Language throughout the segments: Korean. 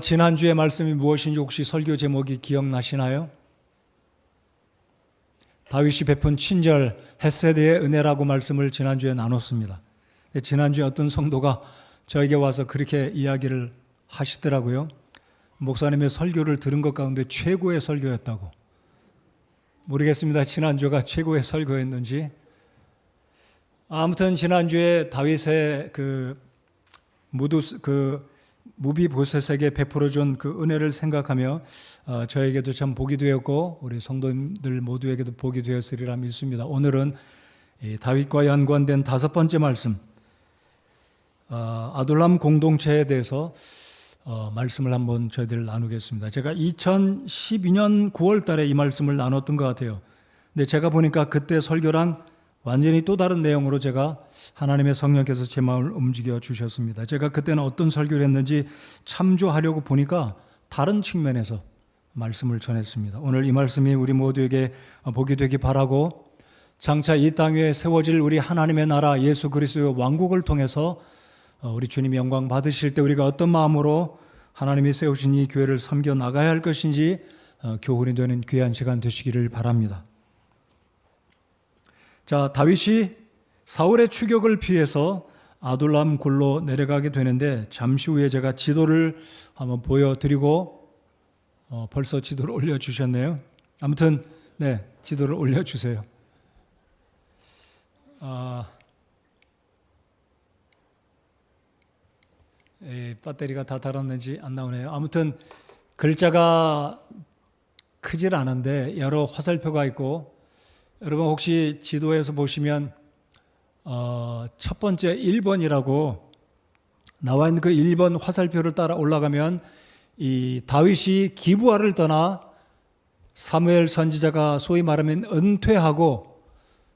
지난주의 말씀이 무엇인지 혹시 설교 제목이 기억나시나요? 다윗이 베푼 친절 헤세드의 은혜라고 말씀을 지난주에 나눴습니다. 지난주에 어떤 성도가 저에게 와서 그렇게 이야기를 하시더라고요. 목사님의 설교를 들은 것 가운데 최고의 설교였다고. 모르겠습니다. 지난주가 최고의 설교였는지. 아무튼 지난주에 다윗의 무비보셋에게 베풀어준 그 은혜를 생각하며 저에게도 참 복이 되었고 우리 성도님들 모두에게도 복이 되었으리라 믿습니다. 오늘은 다윗과 연관된 5번째 말씀, 아둘람 공동체에 대해서 말씀을 한번 저희들 나누겠습니다. 제가 2012년 9월 달에 이 말씀을 나눴던 것 같아요. 근데 제가 보니까 그때 설교랑 완전히 또 다른 내용으로 제가 하나님의 성령께서 제 마음을 움직여 주셨습니다. 제가 그때는 어떤 설교를 했는지 참조하려고 보니까 다른 측면에서 말씀을 전했습니다. 오늘 이 말씀이 우리 모두에게 복이 되기 바라고 장차 이 땅 위에 세워질 우리 하나님의 나라 예수 그리스도의 왕국을 통해서 우리 주님 영광 받으실 때 우리가 어떤 마음으로 하나님이 세우신 이 교회를 섬겨 나가야 할 것인지 교훈이 되는 귀한 시간 되시기를 바랍니다. 자, 다윗이 사울의 추격을 피해서 아둘람 굴로 내려가게 되는데 잠시 후에 제가 지도를 한번 보여드리고 벌써 지도를 올려주셨네요. 아무튼 네, 지도를 올려주세요. 배터리가 다 닳았는지 안 나오네요. 아무튼 글자가 크질 않은데 여러 화살표가 있고 여러분 혹시 지도에서 보시면 첫 번째 1번이라고 나와 있는 그 1번 화살표를 따라 올라가면 이 다윗이 기브아를 떠나 사무엘 선지자가 소위 말하면 은퇴하고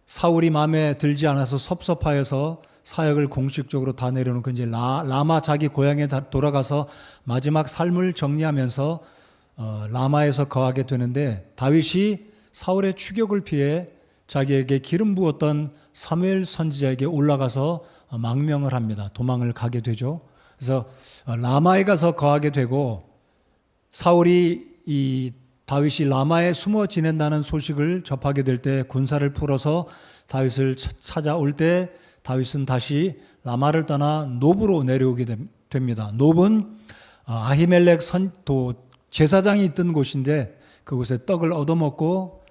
사울이 마음에 들지 않아서 섭섭하여서 사역을 공식적으로 다 내려놓고 이제 라마 자기 고향에 돌아가서 마지막 삶을 정리하면서 라마에서 거하게 되는데 다윗이 사울의 추격을 피해 자기에게 기름 부었던 사무엘 선지자에게 올라가서 망명을 합니다. 도망을 가게 되죠. 그래서 라마에 가서 거하게 되고 사울이 이 다윗이 라마에 숨어 지낸다는 소식을 접하게 될 때 군사를 풀어서 다윗을 찾아올 때 다윗은 다시 라마를 떠나 노브로 내려오게 됩니다. 노브는 아히멜렉 제사장이 있던 곳인데 그곳에 떡을 얻어먹고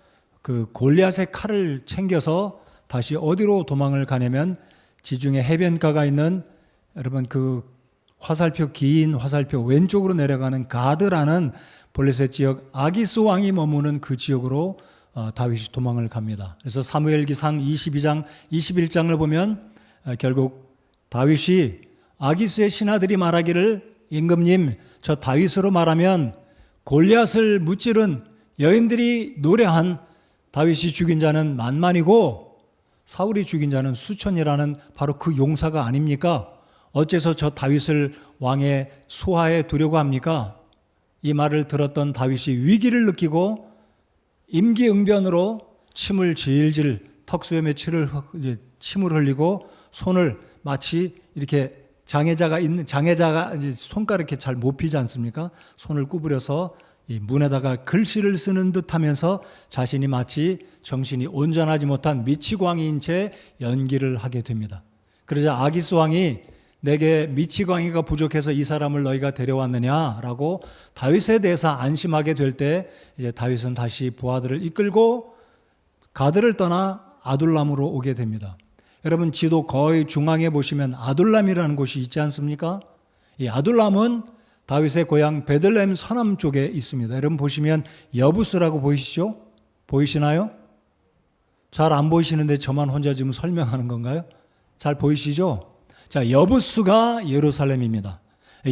그 골리앗의 칼을 챙겨서 다시 어디로 도망을 가냐면 지중해 해변가가 있는 여러분 그 화살표 긴 화살표 왼쪽으로 내려가는 가드라는 블레셋 지역 아기스 왕이 머무는 그 지역으로 다윗이 도망을 갑니다. 그래서 사무엘기상 22장 21장을 보면 결국 다윗이 아기스의 신하들이 말하기를 임금님 저 다윗으로 말하면 골리앗을 무찌른 여인들이 노래한 다윗이 죽인 자는 만만이고 사울이 죽인 자는 수천이라는 바로 그 용사가 아닙니까? 어째서 저 다윗을 왕의 수하에 두려고 합니까? 이 말을 들었던 다윗이 위기를 느끼고 임기응변으로 침을 질질 턱수염에 침을 흘리고 손을 마치 이렇게 장애자가 손가락 이렇게 잘 못 피지 않습니까? 손을 구부려서 이 문에다가 글씨를 쓰는 듯하면서 자신이 마치 정신이 온전하지 못한 미치광이인 채 연기를 하게 됩니다. 그러자 아기스 왕이 내게 미치광이가 부족해서 이 사람을 너희가 데려왔느냐라고 다윗에 대해서 안심하게 될 때 이제 다윗은 다시 부하들을 이끌고 가드를 떠나 아둘람으로 오게 됩니다. 여러분 지도 거의 중앙에 보시면 아둘람이라는 곳이 있지 않습니까? 이 아둘람은 다윗의 고향 베들레헴 서남 쪽에 있습니다. 여러분 보시면 여부스라고 보이시죠? 보이시나요? 잘 안 보이시는데 저만 혼자 지금 설명하는 건가요? 잘 보이시죠? 자, 여부스가 예루살렘입니다.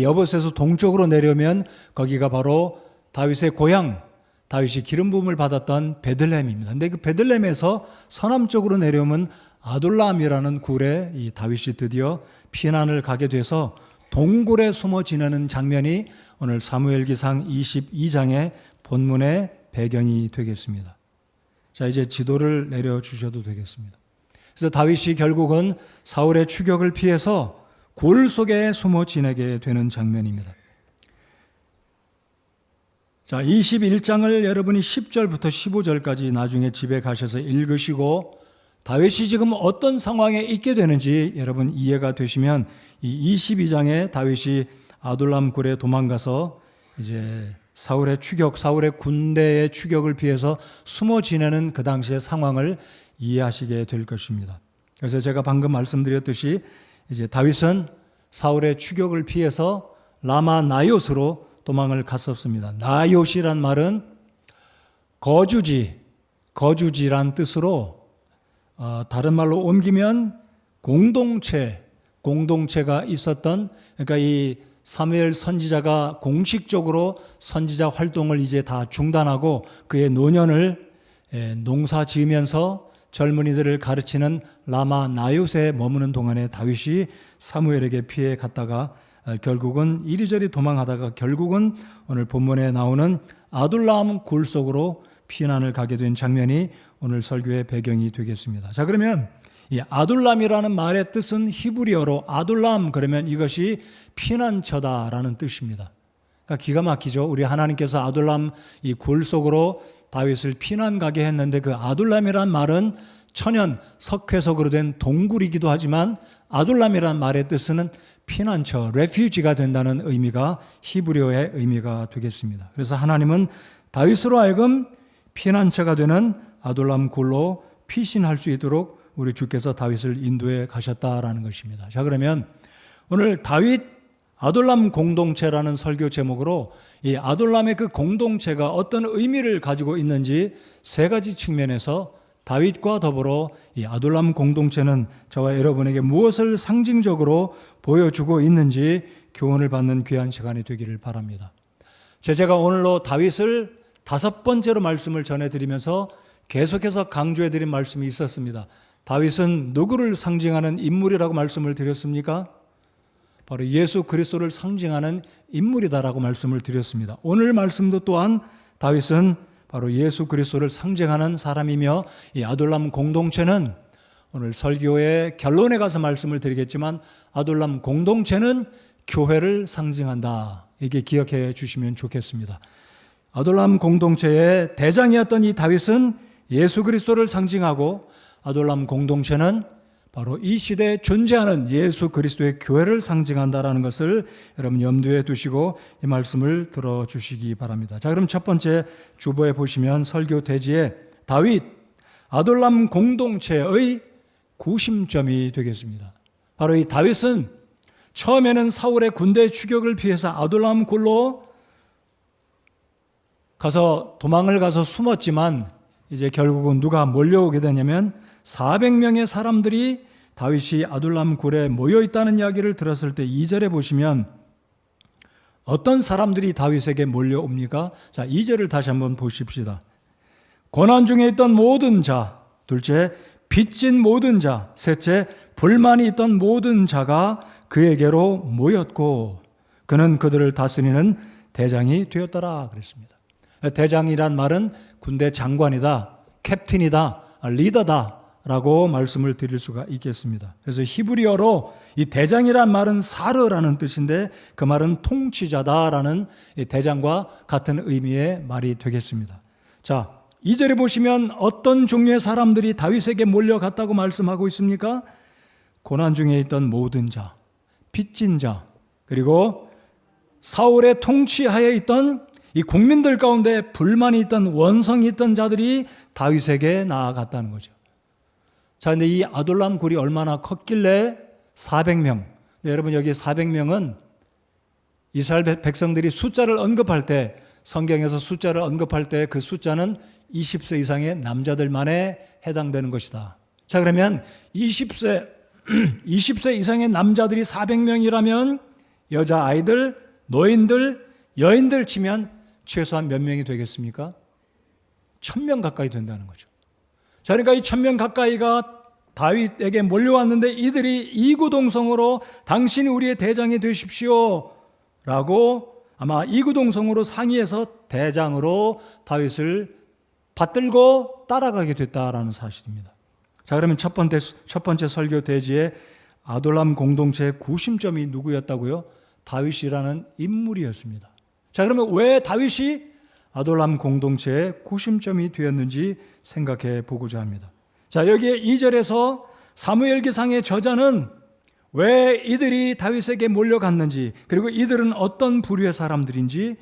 여부스에서 동쪽으로 내려오면 거기가 바로 다윗의 고향, 다윗이 기름 부음을 받았던 베들레헴입니다. 근데 그 베들레헴에서 서남쪽으로 내려오면 아둘람이라는 굴에 이 다윗이 드디어 피난을 가게 돼서 동굴에 숨어 지내는 장면이 오늘 사무엘기상 22장의 본문의 배경이 되겠습니다. 자, 이제 지도를 내려주셔도 되겠습니다. 그래서 다윗이 결국은 사울의 추격을 피해서 굴 속에 숨어 지내게 되는 장면입니다. 자, 21장을 여러분이 10절부터 15절까지 나중에 집에 가셔서 읽으시고 다윗이 지금 어떤 상황에 있게 되는지 여러분 이해가 되시면 이 22장에 다윗이 아둘람 굴에 도망가서 이제 사울의 군대의 추격을 피해서 숨어 지내는 그 당시의 상황을 이해하시게 될 것입니다. 그래서 제가 방금 말씀드렸듯이 이제 다윗은 사울의 추격을 피해서 라마 나옅으로 도망을 갔었습니다. 나옅이란 말은 거주지란 뜻으로 다른 말로 옮기면 공동체가 있었던, 그러니까 이 사무엘 선지자가 공식적으로 선지자 활동을 이제 다 중단하고 그의 노년을 농사 지으면서 젊은이들을 가르치는 라마 나옅에 머무는 동안에 다윗이 사무엘에게 피해 갔다가 결국은 이리저리 도망하다가 결국은 오늘 본문에 나오는 아둘람 굴 속으로 피난을 가게 된 장면이 오늘 설교의 배경이 되겠습니다. 자, 그러면 이 아둘람이라는 말의 뜻은 히브리어로 아둘람 그러면 이것이 피난처다라는 뜻입니다. 그러니까 기가 막히죠. 우리 하나님께서 아둘람 이 굴 속으로 다윗을 피난 가게 했는데 그 아둘람이란 말은 천연 석회석으로 된 동굴이기도 하지만 아둘람이란 말의 뜻은 피난처, 레퓨지가 된다는 의미가 히브리어의 의미가 되겠습니다. 그래서 하나님은 다윗으로 하여금 피난처가 되는 아둘람 굴로 피신할 수 있도록 우리 주께서 다윗을 인도해 가셨다라는 것입니다. 자, 그러면 오늘 다윗 아둘람 공동체라는 설교 제목으로 이 아둘람의 그 공동체가 어떤 의미를 가지고 있는지 세 가지 측면에서 다윗과 더불어 이 아둘람 공동체는 저와 여러분에게 무엇을 상징적으로 보여주고 있는지 교훈을 받는 귀한 시간이 되기를 바랍니다. 제가 오늘로 다윗을 5번째로 말씀을 전해드리면서 계속해서 강조해드린 말씀이 있었습니다. 다윗은 누구를 상징하는 인물이라고 말씀을 드렸습니까? 바로 예수 그리스도를 상징하는 인물이다라고 말씀을 드렸습니다. 오늘 말씀도 또한 다윗은 바로 예수 그리스도를 상징하는 사람이며 이 아둘람 공동체는 오늘 설교의 결론에 가서 말씀을 드리겠지만 아둘람 공동체는 교회를 상징한다. 이게 기억해 주시면 좋겠습니다. 아둘람 공동체의 대장이었던 이 다윗은 예수 그리스도를 상징하고 아둘람 공동체는 바로 이 시대에 존재하는 예수 그리스도의 교회를 상징한다라는 것을 여러분 염두에 두시고 이 말씀을 들어주시기 바랍니다. 자, 그럼 첫 번째 주보에 보시면 설교 대지에 다윗, 아둘람 공동체의 구심점이 되겠습니다. 바로 이 다윗은 처음에는 사울의 군대 추격을 피해서 아둘람 굴로 가서 도망을 가서 숨었지만 이제 결국은 누가 몰려오게 되냐면 400명의 사람들이 다윗이 아둘람 굴에 모여 있다는 이야기를 들었을 때 2절에 보시면 어떤 사람들이 다윗에게 몰려옵니까? 자, 2절을 다시 한번 보십시다. 고난 중에 있던 모든 자, 둘째 빚진 모든 자, 셋째 불만이 있던 모든 자가 그에게로 모였고 그는 그들을 다스리는 대장이 되었더라 그랬습니다. 대장이란 말은 군대 장관이다, 캡틴이다, 리더다 라고 말씀을 드릴 수가 있겠습니다. 그래서 히브리어로 이 대장이란 말은 사르라는 뜻인데 그 말은 통치자다라는 대장과 같은 의미의 말이 되겠습니다. 자, 2절에 보시면 어떤 종류의 사람들이 다윗에게 몰려갔다고 말씀하고 있습니까? 고난 중에 있던 모든 자, 빚진 자, 그리고 사울의 통치하에 있던 이 국민들 가운데 불만이 있던 원성이 있던 자들이 다윗에게 나아갔다는 거죠. 자, 근데 이 아둘람 굴이 얼마나 컸길래 400명. 여러분 여기 400명은 이스라엘 백성들이 숫자를 언급할 때 성경에서 숫자를 언급할 때 그 숫자는 20세 이상의 남자들만에 해당되는 것이다. 자, 그러면 20세 이상의 남자들이 400명이라면 여자아이들, 노인들, 여인들 치면 최소한 몇 명이 되겠습니까? 1000명 가까이 된다는 거죠. 자, 그러니까 이 1000명 가까이가 다윗에게 몰려왔는데 이들이 이구동성으로 당신이 우리의 대장이 되십시오 라고 아마 이구동성으로 상의해서 대장으로 다윗을 받들고 따라가게 됐다라는 사실입니다. 자, 그러면 첫 번째 설교 대지에 아둘람 공동체의 구심점이 누구였다고요? 다윗이라는 인물이었습니다. 자, 그러면 왜 다윗이 아돌람 공동체의 구심점이 되었는지 생각해 보고자 합니다. 자, 여기에 2절에서 사무엘기상의 저자는 왜 이들이 다윗에게 몰려갔는지, 그리고 이들은 어떤 부류의 사람들인지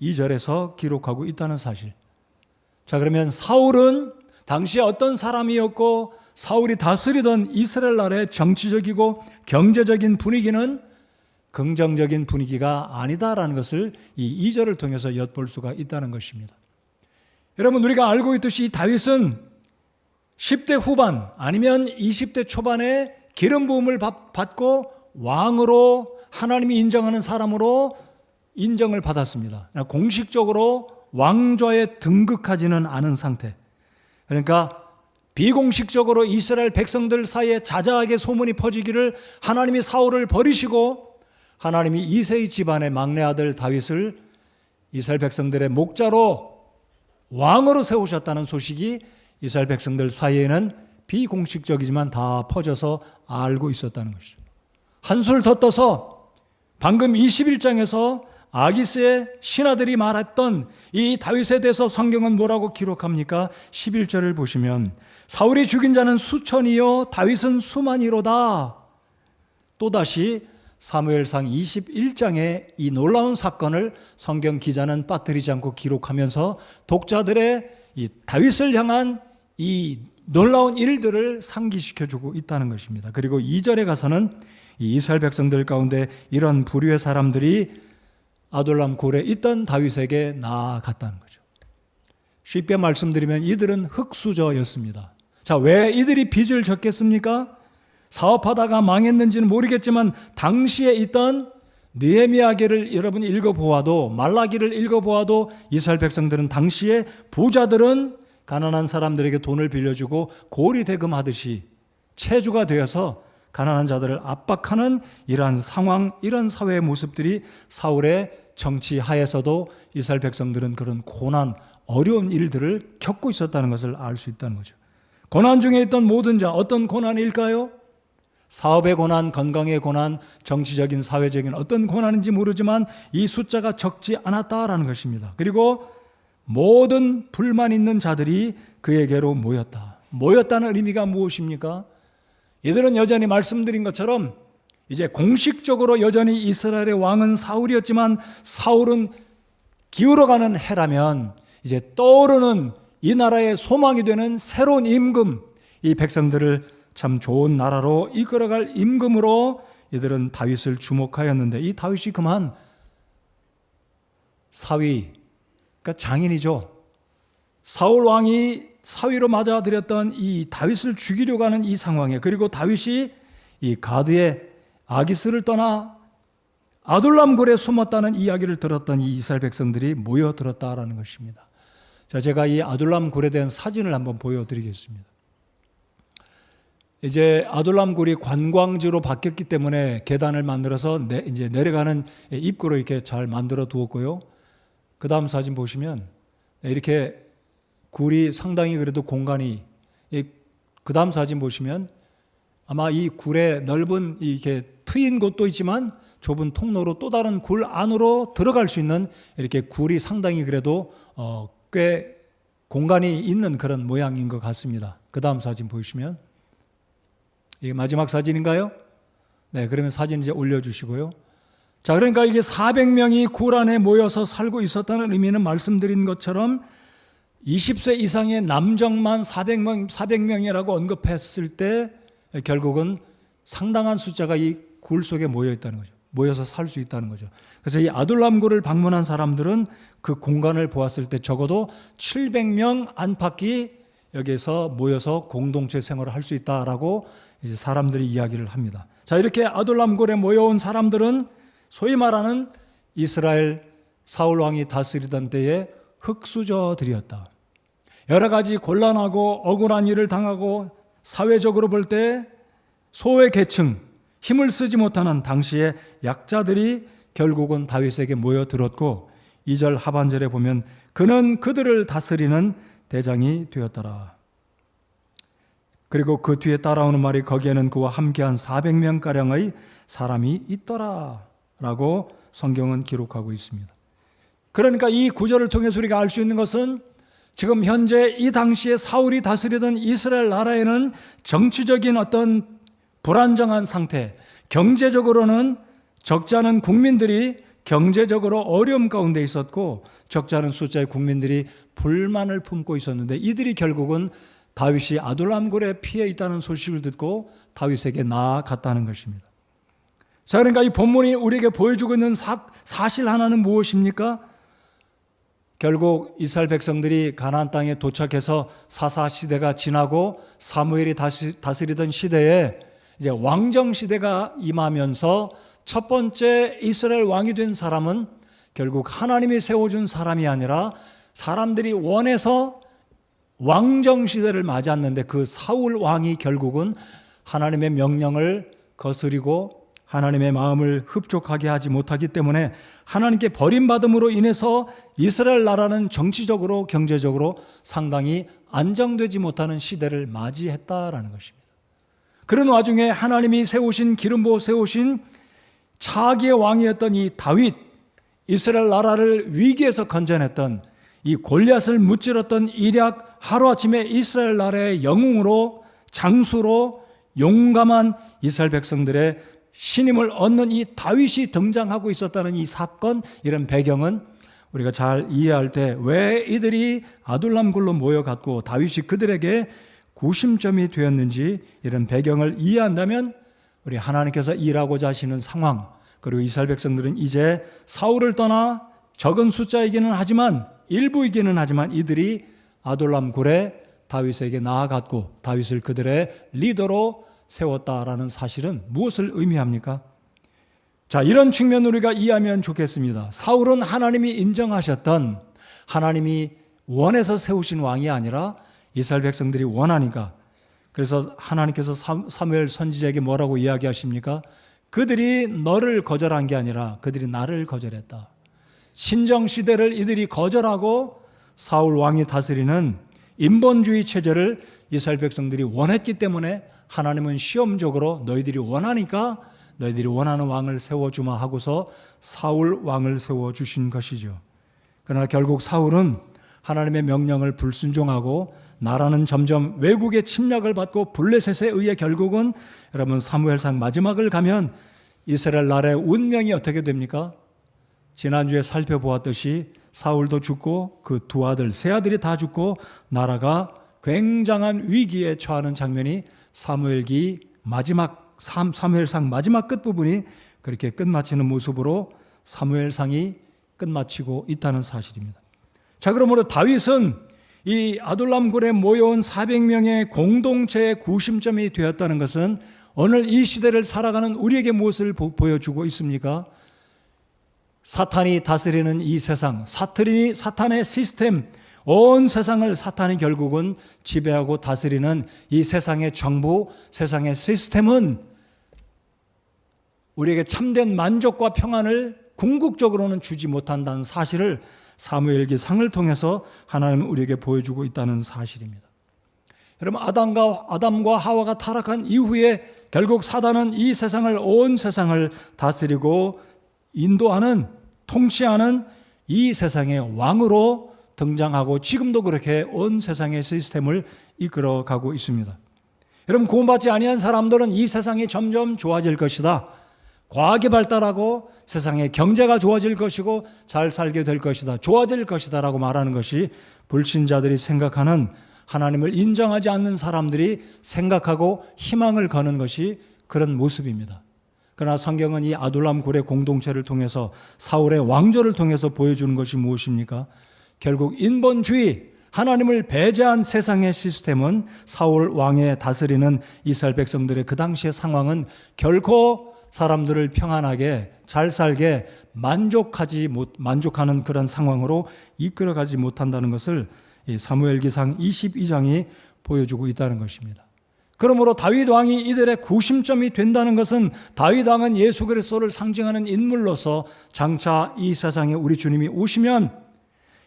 2절에서 기록하고 있다는 사실. 자, 그러면 사울은 당시에 어떤 사람이었고, 사울이 다스리던 이스라엘 나라의 정치적이고 경제적인 분위기는 긍정적인 분위기가 아니다라는 것을 이 2절을 통해서 엿볼 수가 있다는 것입니다. 여러분, 우리가 알고 있듯이 다윗은 10대 후반 아니면 20대 초반에 기름 부음을 받고 왕으로, 하나님이 인정하는 사람으로 인정을 받았습니다. 공식적으로 왕좌에 등극하지는 않은 상태. 그러니까 비공식적으로 이스라엘 백성들 사이에 자자하게 소문이 퍼지기를 하나님이 사울을 버리시고 하나님이 이새의 집안의 막내 아들 다윗을 이스라엘 백성들의 목자로 왕으로 세우셨다는 소식이 이스라엘 백성들 사이에는 비공식적이지만 다 퍼져서 알고 있었다는 것이죠. 한술 더 떠서 방금 21장에서 아기스의 신하들이 말했던 이 다윗에 대해서 성경은 뭐라고 기록합니까? 11절을 보시면 사울이 죽인 자는 수천이요 다윗은 수만이로다. 또다시 사무엘상 21장의 이 놀라운 사건을 성경 기자는 빠뜨리지 않고 기록하면서 독자들의 이 다윗을 향한 이 놀라운 일들을 상기시켜주고 있다는 것입니다. 그리고 2절에 가서는 이 이스라엘 백성들 가운데 이런 부류의 사람들이 아돌람 굴에 있던 다윗에게 나아갔다는 거죠. 쉽게 말씀드리면 이들은 흙수저였습니다. 자, 왜 이들이 빚을 졌겠습니까? 사업하다가 망했는지는 모르겠지만 당시에 있던 느헤미야기를 여러분이 읽어보아도, 말라기를 읽어보아도 이스라엘 백성들은 당시에 부자들은 가난한 사람들에게 돈을 빌려주고 고리대금하듯이 체주가 되어서 가난한 자들을 압박하는 이러한 상황, 이런 사회의 모습들이 사울의 정치 하에서도 이스라엘 백성들은 그런 고난, 어려운 일들을 겪고 있었다는 것을 알 수 있다는 거죠. 고난 중에 있던 모든 자, 어떤 고난일까요? 사업의 고난, 건강의 고난, 정치적인, 사회적인 어떤 고난인지 모르지만 이 숫자가 적지 않았다라는 것입니다. 그리고 모든 불만 있는 자들이 그에게로 모였다. 모였다는 의미가 무엇입니까? 이들은 여전히 말씀드린 것처럼 이제 공식적으로 여전히 이스라엘의 왕은 사울이었지만 사울은 기울어가는 해라면 이제 떠오르는 이 나라의 소망이 되는 새로운 임금, 이 백성들을 참 좋은 나라로 이끌어갈 임금으로 이들은 다윗을 주목하였는데 이 다윗이 그만 사위, 그러니까 장인이죠. 사울 왕이 사위로 맞아들였던 이 다윗을 죽이려고 하는 이 상황에, 그리고 다윗이 이 가드의 아기스를 떠나 아둘람 굴에 숨었다는 이야기를 들었던 이 이스라엘 백성들이 모여들었다라는 것입니다. 자, 제가 이 아둘람 굴에 대한 사진을 한번 보여드리겠습니다. 이제 아둘람 굴이 관광지로 바뀌었기 때문에 계단을 만들어서 이제 내려가는 입구로 이렇게 잘 만들어 두었고요. 그 다음 사진 보시면 이렇게 굴이 상당히 그래도 공간이, 그 다음 사진 보시면 아마 이 굴에 넓은 이렇게 트인 곳도 있지만 좁은 통로로 또 다른 굴 안으로 들어갈 수 있는 이렇게 굴이 상당히 그래도 꽤 공간이 있는 그런 모양인 것 같습니다. 그 다음 사진 보시면 이게 마지막 사진인가요? 네, 그러면 사진 이제 올려주시고요. 자, 그러니까 이게 400명이 굴 안에 모여서 살고 있었다는 의미는 말씀드린 것처럼 20세 이상의 남정만 400명이라고 언급했을 때 결국은 상당한 숫자가 이 굴 속에 모여 있다는 거죠. 모여서 살 수 있다는 거죠. 그래서 이 아둘람 굴을 방문한 사람들은 그 공간을 보았을 때 적어도 700명 안팎이 여기에서 모여서 공동체 생활을 할 수 있다라고 이제 사람들이 이야기를 합니다. 자, 이렇게 아둘람 굴에 모여온 사람들은 소위 말하는 이스라엘 사울 왕이 다스리던 때의 흙수저들이었다. 여러 가지 곤란하고 억울한 일을 당하고 사회적으로 볼 때 소외 계층, 힘을 쓰지 못하는 당시의 약자들이 결국은 다윗에게 모여들었고 2절 하반절에 보면 그는 그들을 다스리는 대장이 되었더라. 그리고 그 뒤에 따라오는 말이 거기에는 그와 함께한 400명가량의 사람이 있더라 라고 성경은 기록하고 있습니다. 그러니까 이 구절을 통해서 우리가 알 수 있는 것은 지금 현재 이 당시에 사울이 다스리던 이스라엘 나라에는 정치적인 어떤 불안정한 상태, 경제적으로는 적지 않은 국민들이 경제적으로 어려움 가운데 있었고 적지 않은 숫자의 국민들이 불만을 품고 있었는데 이들이 결국은 다윗이 아둘람 굴에 피해 있다는 소식을 듣고 다윗에게 나아갔다는 것입니다. 자, 그러니까 이 본문이 우리에게 보여주고 있는 사실 하나는 무엇입니까? 결국 이스라엘 백성들이 가나안 땅에 도착해서 사사 시대가 지나고 사무엘이 다스리던 시대에 이제 왕정 시대가 임하면서 첫 번째 이스라엘 왕이 된 사람은 결국 하나님이 세워준 사람이 아니라 사람들이 원해서 왕정 시대를 맞이했는데 그 사울 왕이 결국은 하나님의 명령을 거스리고 하나님의 마음을 흡족하게 하지 못하기 때문에 하나님께 버림받음으로 인해서 이스라엘 나라는 정치적으로 경제적으로 상당히 안정되지 못하는 시대를 맞이했다라는 것입니다. 그런 와중에 하나님이 세우신 기름 부어 세우신 차기의 왕이었던 이 다윗, 이스라엘 나라를 위기에서 건져냈던 이 골리앗을 무찌렀던 일약 하루아침에 이스라엘 나라의 영웅으로 장수로 용감한 이스라엘 백성들의 신임을 얻는 이 다윗이 등장하고 있었다는 이 사건, 이런 배경은 우리가 잘 이해할 때 왜 이들이 아둘람 굴로 모여갔고 다윗이 그들에게 구심점이 되었는지 이런 배경을 이해한다면 우리 하나님께서 일하고자 하시는 상황, 그리고 이스라엘 백성들은 이제 사울을 떠나 적은 숫자이기는 하지만 일부이기는 하지만 이들이 아둘람 굴에 다윗에게 나아갔고 다윗을 그들의 리더로 세웠다라는 사실은 무엇을 의미합니까? 자, 이런 측면으로 우리가 이해하면 좋겠습니다. 사울은 하나님이 인정하셨던, 하나님이 원해서 세우신 왕이 아니라 이스라엘 백성들이 원하니까. 그래서 하나님께서 사무엘 선지자에게 뭐라고 이야기하십니까? 그들이 너를 거절한 게 아니라 그들이 나를 거절했다. 신정 시대를 이들이 거절하고 사울 왕이 다스리는 인본주의 체제를 이스라엘 백성들이 원했기 때문에 하나님은 시험적으로 너희들이 원하니까 너희들이 원하는 왕을 세워주마 하고서 사울 왕을 세워주신 것이죠. 그러나 결국 사울은 하나님의 명령을 불순종하고 나라는 점점 외국의 침략을 받고 블레셋에 의해 결국은 여러분 사무엘상 마지막을 가면 이스라엘 나라의 운명이 어떻게 됩니까? 지난주에 살펴보았듯이 사울도 죽고 그 두 아들, 세 아들이 다 죽고 나라가 굉장한 위기에 처하는 장면이 사무엘상 마지막 끝부분이 그렇게 끝마치는 모습으로 사무엘상이 끝마치고 있다는 사실입니다. 자, 그러므로 다윗은 이 아둘람 굴에 모여온 400명의 공동체의 구심점이 되었다는 것은 오늘 이 시대를 살아가는 우리에게 무엇을 보여주고 있습니까? 사탄이 다스리는 이 세상, 사탄의 시스템, 온 세상을 사탄이 결국은 지배하고 다스리는 이 세상의 정부, 세상의 시스템은 우리에게 참된 만족과 평안을 궁극적으로는 주지 못한다는 사실을 사무엘기상을 통해서 하나님은 우리에게 보여주고 있다는 사실입니다. 여러분, 아담과 하와가 타락한 이후에 결국 사단은 이 세상을, 온 세상을 다스리고 인도하는, 통치하는 이 세상의 왕으로 등장하고 지금도 그렇게 온 세상의 시스템을 이끌어가고 있습니다. 여러분, 구원받지 아니한 사람들은 이 세상이 점점 좋아질 것이다, 과학이 발달하고 세상의 경제가 좋아질 것이고 잘 살게 될 것이다, 좋아질 것이다 라고 말하는 것이 불신자들이 생각하는, 하나님을 인정하지 않는 사람들이 생각하고 희망을 거는 것이 그런 모습입니다. 그러나 성경은 이 아둘람 굴의 공동체를 통해서 사울의 왕조를 통해서 보여주는 것이 무엇입니까? 결국 인본주의, 하나님을 배제한 세상의 시스템은 사울 왕의 다스리는 이스라엘 백성들의 그 당시의 상황은 결코 사람들을 평안하게 잘 살게 만족하는 그런 상황으로 이끌어가지 못한다는 것을 이 사무엘기상 22장이 보여주고 있다는 것입니다. 그러므로 다윗 왕이 이들의 구심점이 된다는 것은 다윗 왕은 예수 그리스도를 상징하는 인물로서 장차 이 세상에 우리 주님이 오시면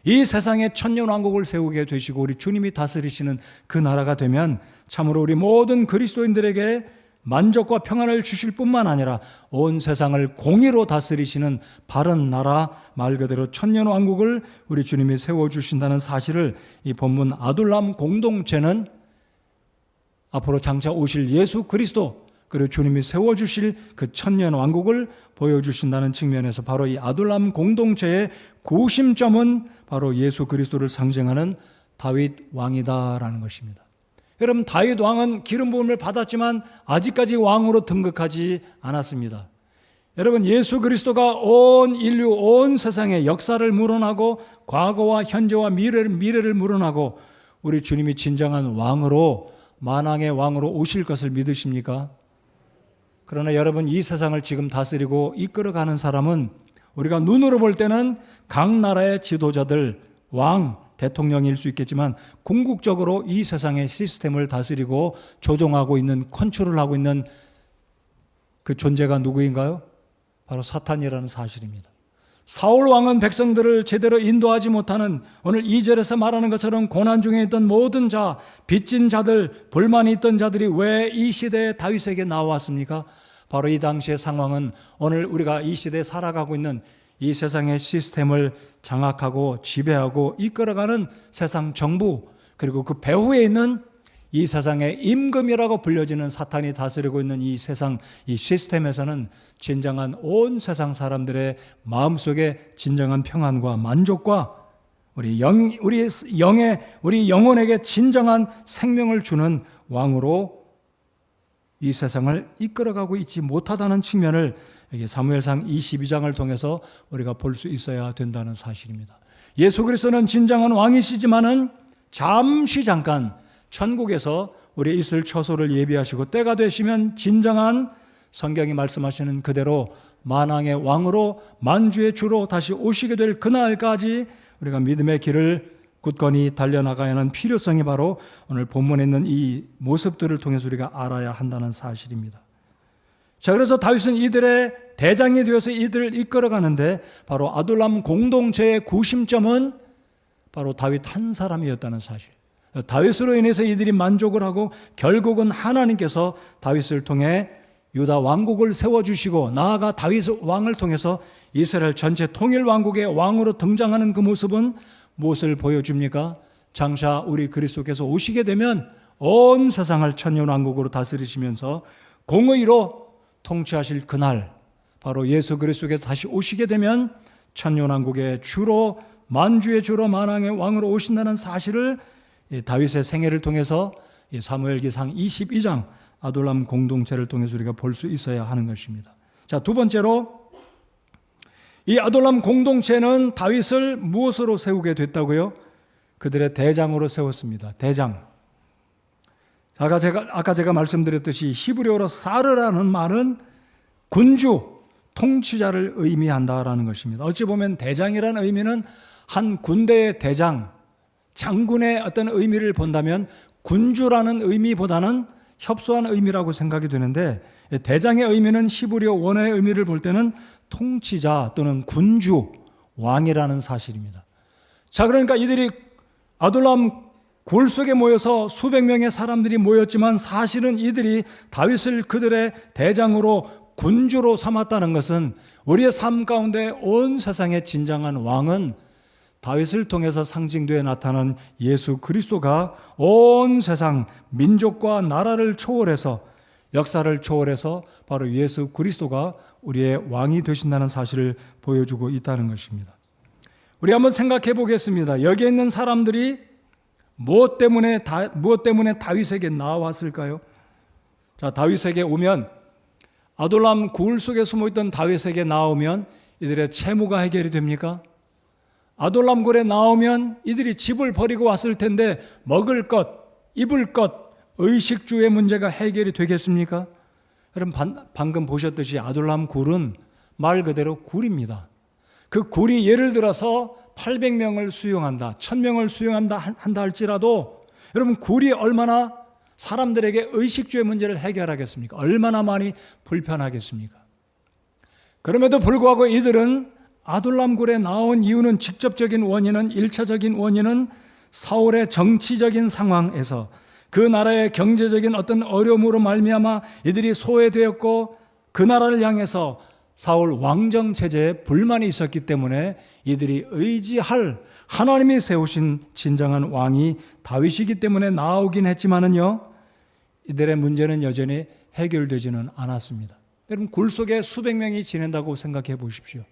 이 세상에 천년왕국을 세우게 되시고 우리 주님이 다스리시는 그 나라가 되면 참으로 우리 모든 그리스도인들에게 만족과 평안을 주실 뿐만 아니라 온 세상을 공의로 다스리시는 바른 나라, 말 그대로 천년왕국을 우리 주님이 세워주신다는 사실을 이 본문 아둘람 공동체는 앞으로 장차 오실 예수 그리스도, 그리고 주님이 세워주실 그 천년왕국을 보여주신다는 측면에서 바로 이 아둘람 공동체의 구심점은 바로 예수 그리스도를 상징하는 다윗 왕이다라는 것입니다. 여러분, 다윗 왕은 기름 부음을 받았지만 아직까지 왕으로 등극하지 않았습니다. 여러분, 예수 그리스도가 온 인류, 온 세상의 역사를 물어나고 과거와 현재와 미래를 물어나고 우리 주님이 진정한 왕으로, 만왕의 왕으로 오실 것을 믿으십니까? 그러나 여러분, 이 세상을 지금 다스리고 이끌어가는 사람은 우리가 눈으로 볼 때는 각 나라의 지도자들, 왕, 대통령일 수 있겠지만 궁극적으로 이 세상의 시스템을 다스리고 조종하고 있는, 컨트롤하고 있는 그 존재가 누구인가요? 바로 사탄이라는 사실입니다. 사울 왕은 백성들을 제대로 인도하지 못하는, 오늘 2절에서 말하는 것처럼 고난 중에 있던 모든 자, 빚진 자들, 불만이 있던 자들이 왜 이 시대에 다윗에게 나왔습니까? 바로 이 당시의 상황은 오늘 우리가 이 시대에 살아가고 있는 이 세상의 시스템을 장악하고 지배하고 이끌어가는 세상 정부, 그리고 그 배후에 있는 이 세상의 임금이라고 불려지는 사탄이 다스리고 있는 이 세상, 이 시스템에서는 진정한 온 세상 사람들의 마음속에 진정한 평안과 만족과 우리 영혼에게 진정한 생명을 주는 왕으로 이 세상을 이끌어가고 있지 못하다는 측면을 사무엘상 22장을 통해서 우리가 볼 수 있어야 된다는 사실입니다. 예수 그리스도는 진정한 왕이시지만은 잠깐 천국에서 우리 있을 처소를 예비하시고 때가 되시면 진정한 성경이 말씀하시는 그대로 만왕의 왕으로 만주의 주로 다시 오시게 될 그날까지 우리가 믿음의 길을 굳건히 달려나가야 하는 필요성이 바로 오늘 본문에 있는 이 모습들을 통해서 우리가 알아야 한다는 사실입니다. 자, 그래서 다윗은 이들의 대장이 되어서 이들을 이끌어가는데 바로 아둘람 공동체의 구심점은 바로 다윗 한 사람이었다는 사실. 다윗으로 인해서 이들이 만족을 하고 결국은 하나님께서 다윗을 통해 유다 왕국을 세워주시고 나아가 다윗 왕을 통해서 이스라엘 전체 통일 왕국의 왕으로 등장하는 그 모습은 무엇을 보여줍니까? 장차 우리 그리스도께서 오시게 되면 온 세상을 천년 왕국으로 다스리시면서 공의로 통치하실 그날, 바로 예수 그리스도께서 다시 오시게 되면 천년 왕국의 주로, 만주의 주로, 만왕의 왕으로 오신다는 사실을 다윗의 생애를 통해서 사무엘기상 22장 아둘람 공동체를 통해서 우리가 볼 수 있어야 하는 것입니다. 자, 두 번째로 이 아둘람 공동체는 다윗을 무엇으로 세우게 됐다고요? 그들의 대장으로 세웠습니다. 대장. 아까 제가 말씀드렸듯이 히브리어로 사르라는 말은 군주, 통치자를 의미한다라는 것입니다. 어찌 보면 대장이라는 의미는 한 군대의 대장, 장군의 어떤 의미를 본다면 군주라는 의미보다는 협소한 의미라고 생각이 되는데, 대장의 의미는 히브리어 원어의 의미를 볼 때는 통치자 또는 군주, 왕이라는 사실입니다. 자, 그러니까 이들이 아둘람 굴 속에 모여서 수백 명의 사람들이 모였지만 사실은 이들이 다윗을 그들의 대장으로 군주로 삼았다는 것은 우리의 삶 가운데 온 세상의 진정한 왕은 다윗을 통해서 상징되어 나타난 예수 그리스도가 온 세상 민족과 나라를 초월해서, 역사를 초월해서 바로 예수 그리스도가 우리의 왕이 되신다는 사실을 보여주고 있다는 것입니다. 우리 한번 생각해 보겠습니다. 여기에 있는 사람들이 무엇 때문에 다윗에게 나왔을까요? 자, 다윗에게 오면, 아둘람 굴 속에 숨어있던 다윗에게 나오면 이들의 채무가 해결이 됩니까? 아둘람 굴에 나오면 이들이 집을 버리고 왔을 텐데 먹을 것, 입을 것, 의식주의 문제가 해결이 되겠습니까? 여러분, 방금 보셨듯이 아둘람 굴은 말 그대로 굴입니다. 그 굴이 예를 들어서 800명을 수용한다, 1000명을 수용한다 한다 할지라도 여러분, 굴이 얼마나 사람들에게 의식주의 문제를 해결하겠습니까? 얼마나 많이 불편하겠습니까? 그럼에도 불구하고 이들은 아둘람 굴에 나온 이유는, 직접적인 원인은, 1차적인 원인은 사울의 정치적인 상황에서 그 나라의 경제적인 어떤 어려움으로 말미암아 이들이 소외되었고 그 나라를 향해서 사울 왕정 체제에 불만이 있었기 때문에 이들이 의지할 하나님이 세우신 진정한 왕이 다윗이기 때문에 나오긴 했지만은요, 이들의 문제는 여전히 해결되지는 않았습니다. 여러분, 굴 속에 수백 명이 지낸다고 생각해 보십시오.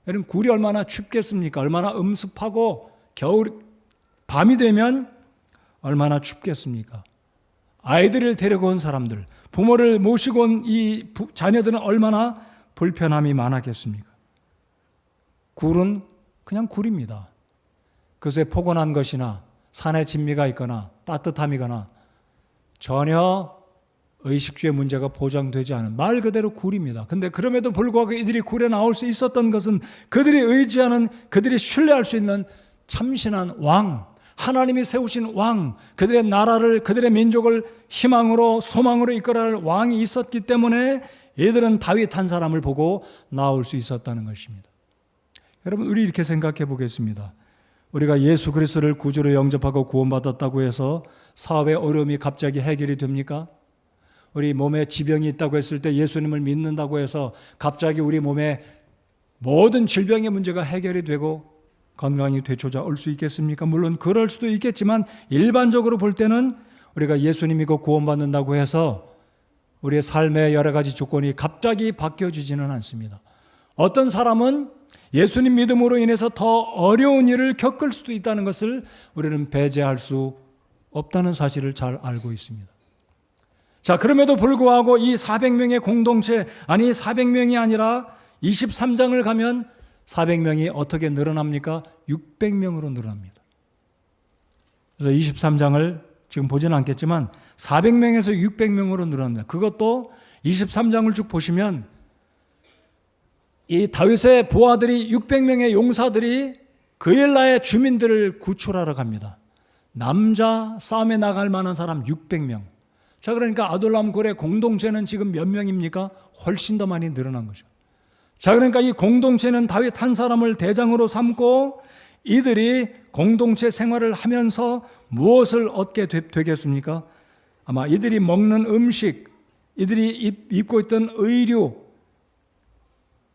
여러분, 굴이 얼마나 춥겠습니까? 얼마나 음습하고 밤이 되면 얼마나 춥겠습니까? 아이들을 데리고 온 사람들, 부모를 모시고 온 이 자녀들은 얼마나 불편함이 많았겠습니까? 굴은 그냥 굴입니다. 그것에 포근한 것이나 산의 진미가 있거나 따뜻함이거나 전혀 의식주의 문제가 보장되지 않은 말 그대로 굴입니다. 근데 그럼에도 불구하고 이들이 굴에 나올 수 있었던 것은 그들이 의지하는, 그들이 신뢰할 수 있는 참신한 왕, 하나님이 세우신 왕, 그들의 나라를, 그들의 민족을 희망으로 소망으로 이끌어갈 왕이 있었기 때문에 이들은 다윗 한 사람을 보고 나올 수 있었다는 것입니다. 여러분, 우리 이렇게 생각해 보겠습니다. 우리가 예수 그리스도를 구주로 영접하고 구원받았다고 해서 사업의 어려움이 갑자기 해결이 됩니까? 우리 몸에 지병이 있다고 했을 때 예수님을 믿는다고 해서 갑자기 우리 몸에 모든 질병의 문제가 해결이 되고 건강이 되찾아올 수 있겠습니까? 물론 그럴 수도 있겠지만 일반적으로 볼 때는 우리가 예수님 믿고 구원받는다고 해서 우리의 삶의 여러 가지 조건이 갑자기 바뀌어지지는 않습니다. 어떤 사람은 예수님 믿음으로 인해서 더 어려운 일을 겪을 수도 있다는 것을 우리는 배제할 수 없다는 사실을 잘 알고 있습니다. 자, 그럼에도 불구하고 이 400명의 공동체, 아니 400명이 아니라 23장을 가면 400명이 어떻게 늘어납니까? 600명으로 늘어납니다. 그래서 23장을 지금 보지는 않겠지만 400명에서 600명으로 늘어납니다. 그것도 23장을 쭉 보시면 이 다윗의 부하들이 600명의 용사들이 그엘라의 주민들을 구출하러 갑니다. 남자 싸움에 나갈 만한 사람 600명. 자, 그러니까 아둘람 굴의 공동체는 지금 몇 명입니까? 훨씬 더 많이 늘어난 거죠. 자, 그러니까 이 공동체는 다윗 한 사람을 대장으로 삼고 이들이 공동체 생활을 하면서 무엇을 얻게 되겠습니까? 아마 이들이 먹는 음식, 이들이 입고 있던 의류,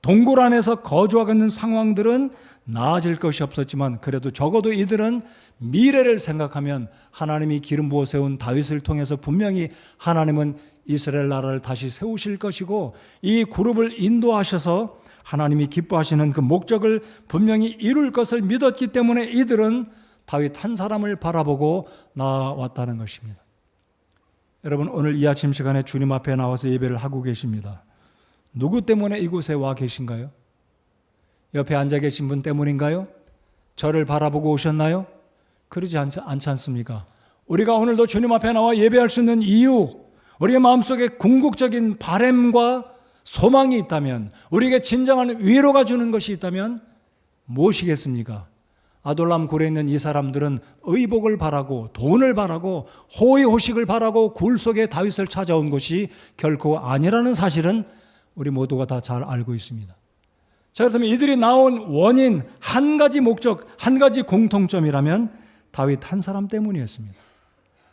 동굴 안에서 거주하고 있는 상황들은 나아질 것이 없었지만 그래도 적어도 이들은 미래를 생각하면 하나님이 기름 부어 세운 다윗을 통해서 분명히 하나님은 이스라엘 나라를 다시 세우실 것이고 이 그룹을 인도하셔서 하나님이 기뻐하시는 그 목적을 분명히 이룰 것을 믿었기 때문에 이들은 다윗 한 사람을 바라보고 나왔다는 것입니다. 여러분, 오늘 이 아침 시간에 주님 앞에 나와서 예배를 하고 계십니다. 누구 때문에 이곳에 와 계신가요? 옆에 앉아 계신 분 때문인가요? 저를 바라보고 오셨나요? 그러지 않지 않습니까? 우리가 오늘도 주님 앞에 나와 예배할 수 있는 이유, 우리의 마음속에 궁극적인 바램과 소망이 있다면, 우리에게 진정한 위로가 주는 것이 있다면 무엇이겠습니까? 아둘람 굴에 있는 이 사람들은 의복을 바라고 돈을 바라고 호의호식을 바라고 굴 속에 다윗을 찾아온 것이 결코 아니라는 사실은 우리 모두가 다 잘 알고 있습니다. 자, 그렇다면 이들이 나온 원인, 한 가지 목적, 한 가지 공통점이라면 다윗 한 사람 때문이었습니다.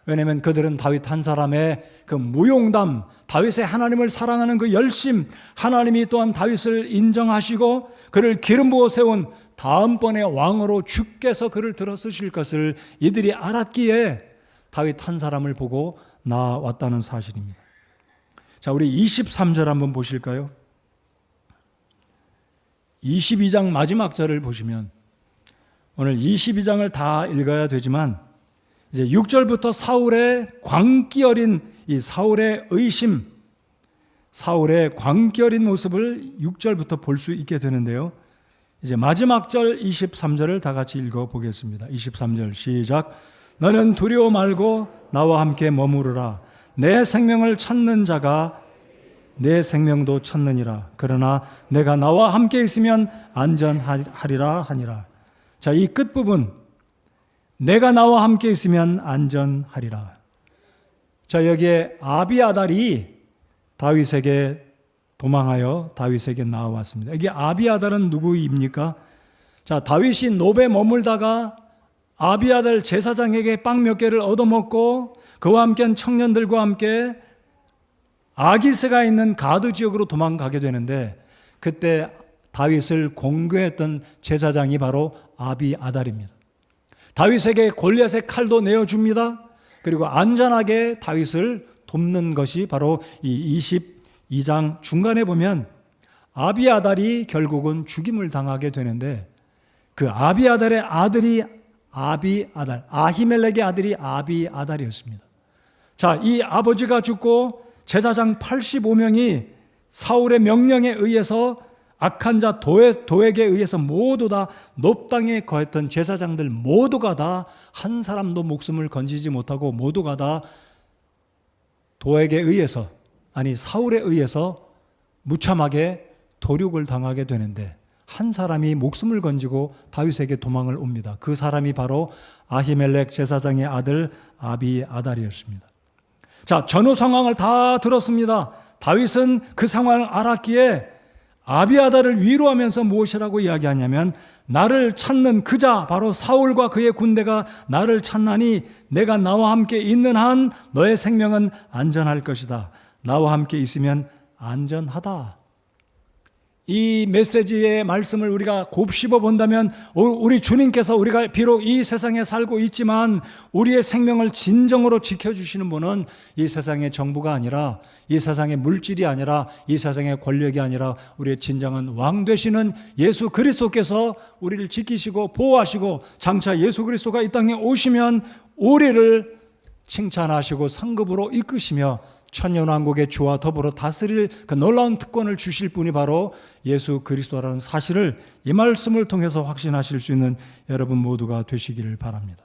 왜냐하면 그들은 다윗 한 사람의 그 무용담, 다윗의 하나님을 사랑하는 그 열심, 하나님이 또한 다윗을 인정하시고 그를 기름 부어 세운 다음번에 왕으로 주께서 그를 들어쓰실 것을 이들이 알았기에 다윗 한 사람을 보고 나왔다는 사실입니다. 자, 우리 23절 한번 보실까요? 22장 마지막 절을 보시면 오늘 22장을 다 읽어야 되지만 이제 6절부터 사울의 광기 어린 이 사울의 의심, 사울의 광기 어린 모습을 6절부터 볼 수 있게 되는데요. 이제 마지막 절 23절을 다 같이 읽어 보겠습니다. 23절 시작. 너는 두려워 말고 나와 함께 머무르라. 내 생명을 찾는 자가 내 생명도 찾느니라. 그러나 내가 나와 함께 있으면 안전하리라 하니라. 자, 이 끝부분 내가 나와 함께 있으면 안전하리라. 자, 여기에 아비아달이 다윗에게 도망하여 다윗에게 나왔습니다. 이게 아비아달은 누구입니까? 자, 다윗이 노베에 머물다가 아비아달 제사장에게 빵 몇 개를 얻어먹고 그와 함께한 청년들과 함께 아기스가 있는 가드 지역으로 도망가게 되는데, 그때 다윗을 공격했던 제사장이 바로 아비아달입니다. 다윗에게 골리앗의 칼도 내어줍니다. 그리고 안전하게 다윗을 돕는 것이 바로 이 22장 중간에 보면 아비아달이 결국은 죽임을 당하게 되는데, 그 아비아달의 아들이 아히멜렉의 아들이 아비아달이었습니다. 자, 이 아버지가 죽고 제사장 85명이 사울의 명령에 의해서 악한 자 도액에 의해서 모두 다 높당에 거했던 제사장들 모두가 다 한 사람도 목숨을 건지지 못하고 모두가 다 도액에 의해서, 아니 사울에 의해서 무참하게 도륙을 당하게 되는데, 한 사람이 목숨을 건지고 다윗에게 도망을 옵니다. 그 사람이 바로 아히멜렉 제사장의 아들 아비아달이었습니다. 자, 전후 상황을 다 들었습니다. 다윗은 그 상황을 알았기에 아비아달을 위로하면서 무엇이라고 이야기하냐면, 나를 찾는 그자 바로 사울과 그의 군대가 나를 찾나니 내가 나와 함께 있는 한 너의 생명은 안전할 것이다. 나와 함께 있으면 안전하다. 이 메시지의 말씀을 우리가 곱씹어 본다면, 우리 주님께서 우리가 비록 이 세상에 살고 있지만 우리의 생명을 진정으로 지켜주시는 분은 이 세상의 정부가 아니라, 이 세상의 물질이 아니라, 이 세상의 권력이 아니라 우리의 진정한 왕 되시는 예수 그리스도께서 우리를 지키시고 보호하시고, 장차 예수 그리스도가 이 땅에 오시면 우리를 칭찬하시고 상급으로 이끄시며 천년왕국의 주와 더불어 다스릴 그 놀라운 특권을 주실 분이 바로 예수 그리스도라는 사실을 이 말씀을 통해서 확신하실 수 있는 여러분 모두가 되시기를 바랍니다.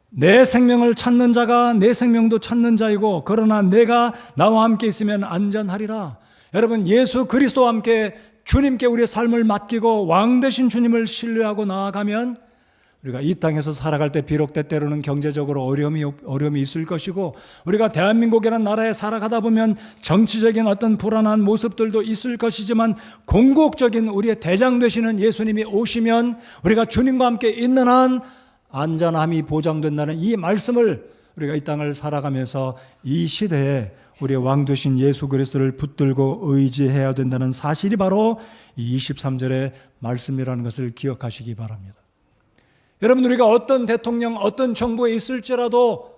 내 생명을 찾는 자가 내 생명도 찾는 자이고, 그러나 내가 나와 함께 있으면 안전하리라. 여러분, 예수 그리스도와 함께 주님께 우리의 삶을 맡기고 왕 되신 주님을 신뢰하고 나아가면, 우리가 이 땅에서 살아갈 때 비록 때때로는 경제적으로 어려움이 있을 것이고, 우리가 대한민국이라는 나라에 살아가다 보면 정치적인 어떤 불안한 모습들도 있을 것이지만, 궁극적인 우리의 대장 되시는 예수님이 오시면 우리가 주님과 함께 있는 한 안전함이 보장된다는 이 말씀을 우리가 이 땅을 살아가면서 이 시대에 우리의 왕 되신 예수 그리스도를 붙들고 의지해야 된다는 사실이 바로 이 23절의 말씀이라는 것을 기억하시기 바랍니다. 여러분, 우리가 어떤 대통령, 어떤 정부에 있을지라도,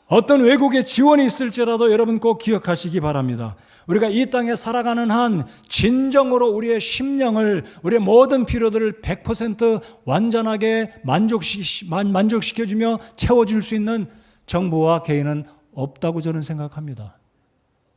어떤 외국의 지원이 있을지라도 여러분 꼭 기억하시기 바랍니다. 우리가 이 땅에 살아가는 한 진정으로 우리의 심령을, 우리의 모든 필요들을 100% 완전하게 만족시켜주며 채워줄 수 있는 정부와 개인은 없다고 저는 생각합니다.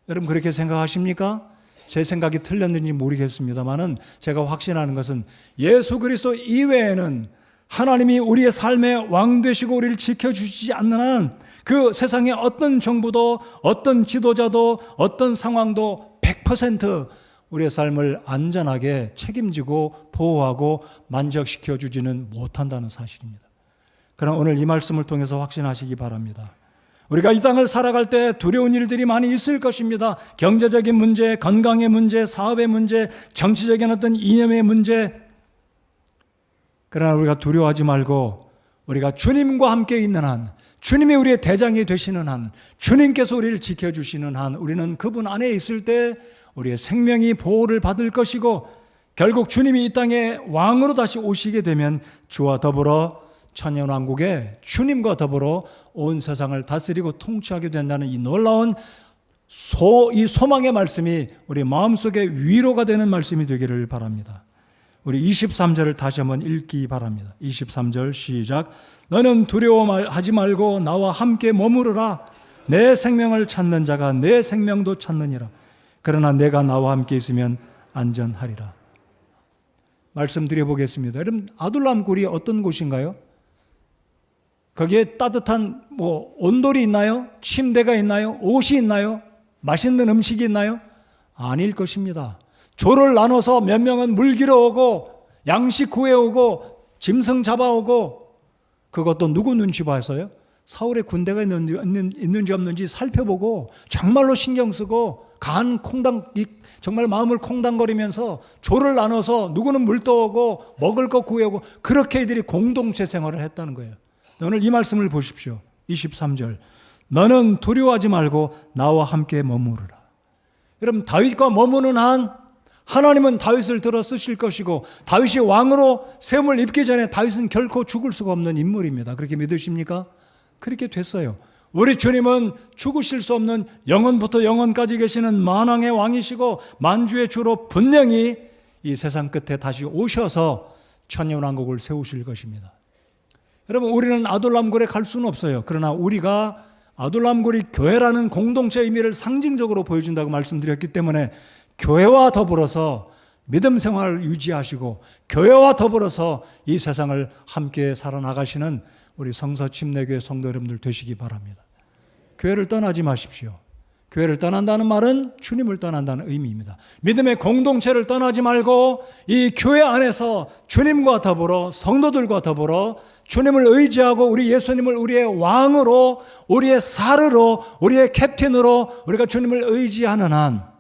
여러분, 그렇게 생각하십니까? 제 생각이 틀렸는지 모르겠습니다만은 제가 확신하는 것은 예수 그리스도 이외에는 하나님이 우리의 삶의 왕 되시고 우리를 지켜주시지 않는 한 그 세상의 어떤 정부도, 어떤 지도자도, 어떤 상황도 100% 우리의 삶을 안전하게 책임지고 보호하고 만족시켜 주지는 못한다는 사실입니다. 그러나 오늘 이 말씀을 통해서 확신하시기 바랍니다. 우리가 이 땅을 살아갈 때 두려운 일들이 많이 있을 것입니다. 경제적인 문제, 건강의 문제, 사업의 문제, 정치적인 어떤 이념의 문제. 그러나 우리가 두려워하지 말고, 우리가 주님과 함께 있는 한, 주님이 우리의 대장이 되시는 한, 주님께서 우리를 지켜주시는 한, 우리는 그분 안에 있을 때 우리의 생명이 보호를 받을 것이고, 결국 주님이 이 땅에 왕으로 다시 오시게 되면 주와 더불어 천년왕국에 주님과 더불어 온 세상을 다스리고 통치하게 된다는 이 놀라운 이 소망의 말씀이 우리 마음속에 위로가 되는 말씀이 되기를 바랍니다. 우리 23절을 다시 한번 읽기 바랍니다. 23절 시작. 너는 두려워하지 말고 나와 함께 머무르라. 내 생명을 찾는 자가 내 생명도 찾느니라. 그러나 내가 나와 함께 있으면 안전하리라. 말씀드려 보겠습니다. 여러분, 아둘람 굴이 어떤 곳인가요? 거기에 따뜻한 온돌이 있나요? 침대가 있나요? 옷이 있나요? 맛있는 음식이 있나요? 아닐 것입니다. 조를 나눠서 몇 명은 물 길어오고 양식 구해오고 짐승 잡아오고, 그것도 누구 눈치 봐서요? 사울의 군대가 있는지 없는지 살펴보고 정말로 신경 쓰고 정말 마음을 콩당거리면서 조를 나눠서 누구는 물 떠오고 먹을 것 구해오고, 그렇게 이들이 공동체 생활을 했다는 거예요. 오늘 이 말씀을 보십시오. 23절. 너는 두려워하지 말고 나와 함께 머무르라. 여러분, 다윗과 머무는 한 하나님은 다윗을 들어 쓰실 것이고, 다윗이 왕으로 세움을 입기 전에 다윗은 결코 죽을 수가 없는 인물입니다. 그렇게 믿으십니까? 그렇게 됐어요. 우리 주님은 죽으실 수 없는 영원부터 영원까지 계시는 만왕의 왕이시고 만주의 주로 분명히 이 세상 끝에 다시 오셔서 천년왕국을 세우실 것입니다. 여러분, 우리는 아둘람굴에 갈 수는 없어요. 그러나 우리가 아둘람굴이 교회라는 공동체 의미를 상징적으로 보여준다고 말씀드렸기 때문에 교회와 더불어서 믿음 생활을 유지하시고 교회와 더불어서 이 세상을 함께 살아나가시는 우리 성서 침례교회 성도 여러분들 되시기 바랍니다. 교회를 떠나지 마십시오. 교회를 떠난다는 말은 주님을 떠난다는 의미입니다. 믿음의 공동체를 떠나지 말고 이 교회 안에서 주님과 더불어 성도들과 더불어 주님을 의지하고 우리 예수님을 우리의 왕으로, 우리의 사르로, 우리의 캡틴으로 우리가 주님을 의지하는 한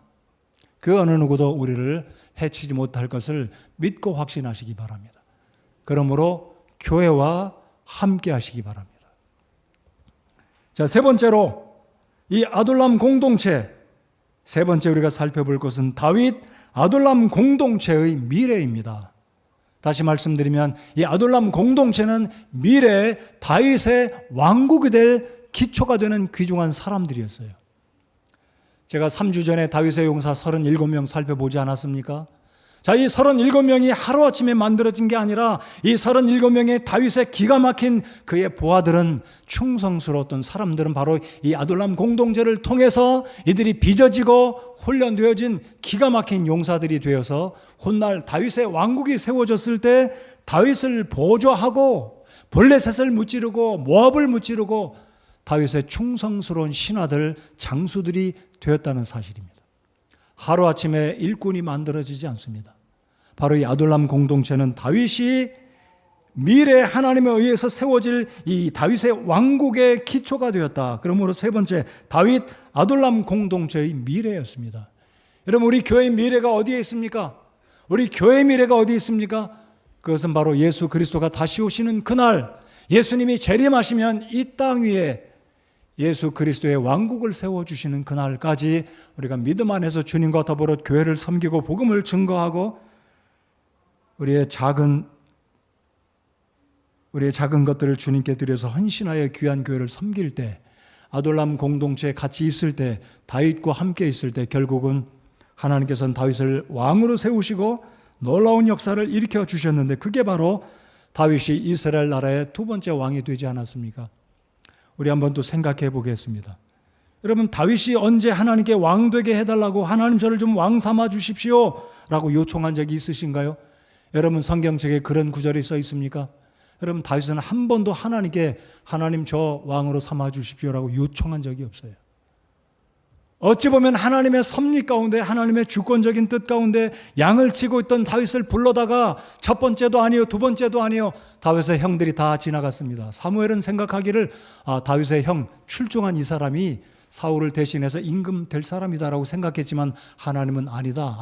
그 어느 누구도 우리를 해치지 못할 것을 믿고 확신하시기 바랍니다. 그러므로 교회와 함께 하시기 바랍니다. 자, 세 번째로 이 아둘람 공동체, 세 번째 우리가 살펴볼 것은 다윗 아둘람 공동체의 미래입니다. 다시 말씀드리면 이 아둘람 공동체는 미래에 다윗의 왕국이 될 기초가 되는 귀중한 사람들이었어요. 제가 3주 전에 다윗의 용사 37명 살펴보지 않았습니까? 자, 이 37명이 하루아침에 만들어진 게 아니라 이 37명의 다윗의 기가 막힌 그의 부하들은, 충성스러웠던 사람들은 바로 이 아둘람 공동체를 통해서 이들이 빚어지고 훈련되어진 기가 막힌 용사들이 되어서 훗날 다윗의 왕국이 세워졌을 때 다윗을 보조하고 블레셋을 무찌르고 모압을 무찌르고 다윗의 충성스러운 신하들, 장수들이 되었다는 사실입니다. 하루아침에 일꾼이 만들어지지 않습니다. 바로 이 아둘람 공동체는 다윗이 미래 하나님에 의해서 세워질 이 다윗의 왕국의 기초가 되었다. 그러므로 세 번째, 다윗 아둘람 공동체의 미래였습니다. 여러분, 우리 교회의 미래가 어디에 있습니까? 우리 교회의 미래가 어디에 있습니까? 그것은 바로 예수 그리스도가 다시 오시는 그날, 예수님이 재림하시면 이 땅 위에 예수 그리스도의 왕국을 세워주시는 그날까지 우리가 믿음 안에서 주님과 더불어 교회를 섬기고 복음을 증거하고 우리의 작은 것들을 주님께 드려서 헌신하여 귀한 교회를 섬길 때, 아둘람 공동체에 같이 있을 때, 다윗과 함께 있을 때 결국은 하나님께서는 다윗을 왕으로 세우시고 놀라운 역사를 일으켜 주셨는데, 그게 바로 다윗이 이스라엘 나라의 두 번째 왕이 되지 않았습니까? 우리 한번 또 생각해 보겠습니다. 여러분, 다윗이 언제 하나님께 왕 되게 해달라고, 하나님 저를 좀 왕 삼아 주십시오 라고 요청한 적이 있으신가요? 여러분, 성경책에 그런 구절이 써 있습니까? 여러분, 다윗은 한 번도 하나님께 하나님 저 왕으로 삼아 주십시오라고 요청한 적이 없어요. 어찌 보면 하나님의 섭리 가운데, 하나님의 주권적인 뜻 가운데 양을 치고 있던 다윗을 불러다가 첫 번째도 아니요, 두 번째도 아니요, 다윗의 형들이 다 지나갔습니다. 사무엘은 생각하기를 다윗의 형 출중한 이 사람이 사울을 대신해서 임금 될 사람이다라고 생각했지만 하나님은 아니다.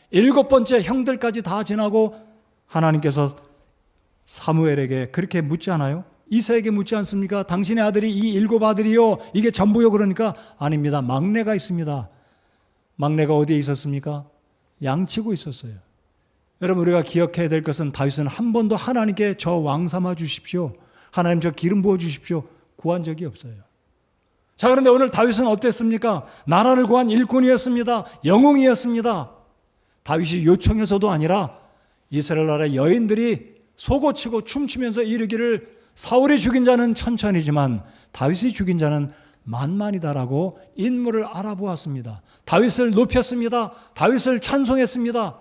일곱 번째 형들까지 다 지나고 하나님께서 사무엘에게 그렇게 묻지 않아요? 이새에게 묻지 않습니까? 당신의 아들이 이 일곱 아들이요, 이게 전부요. 그러니까 아닙니다. 막내가 있습니다. 막내가 어디에 있었습니까? 양치고 있었어요. 여러분, 우리가 기억해야 될 것은 다윗은 한 번도 하나님께 저 왕 삼아 주십시오, 하나님 저 기름 부어 주십시오 구한 적이 없어요. 자, 그런데 오늘 다윗은 어땠습니까? 나라를 구한 일꾼이었습니다. 영웅이었습니다. 다윗이 요청해서도 아니라 이스라엘 나라의 여인들이 소고치고 춤추면서 이르기를 사울이 죽인 자는 천천이지만 다윗이 죽인 자는 만만이다라고 인물을 알아보았습니다. 다윗을 높였습니다. 다윗을 찬송했습니다.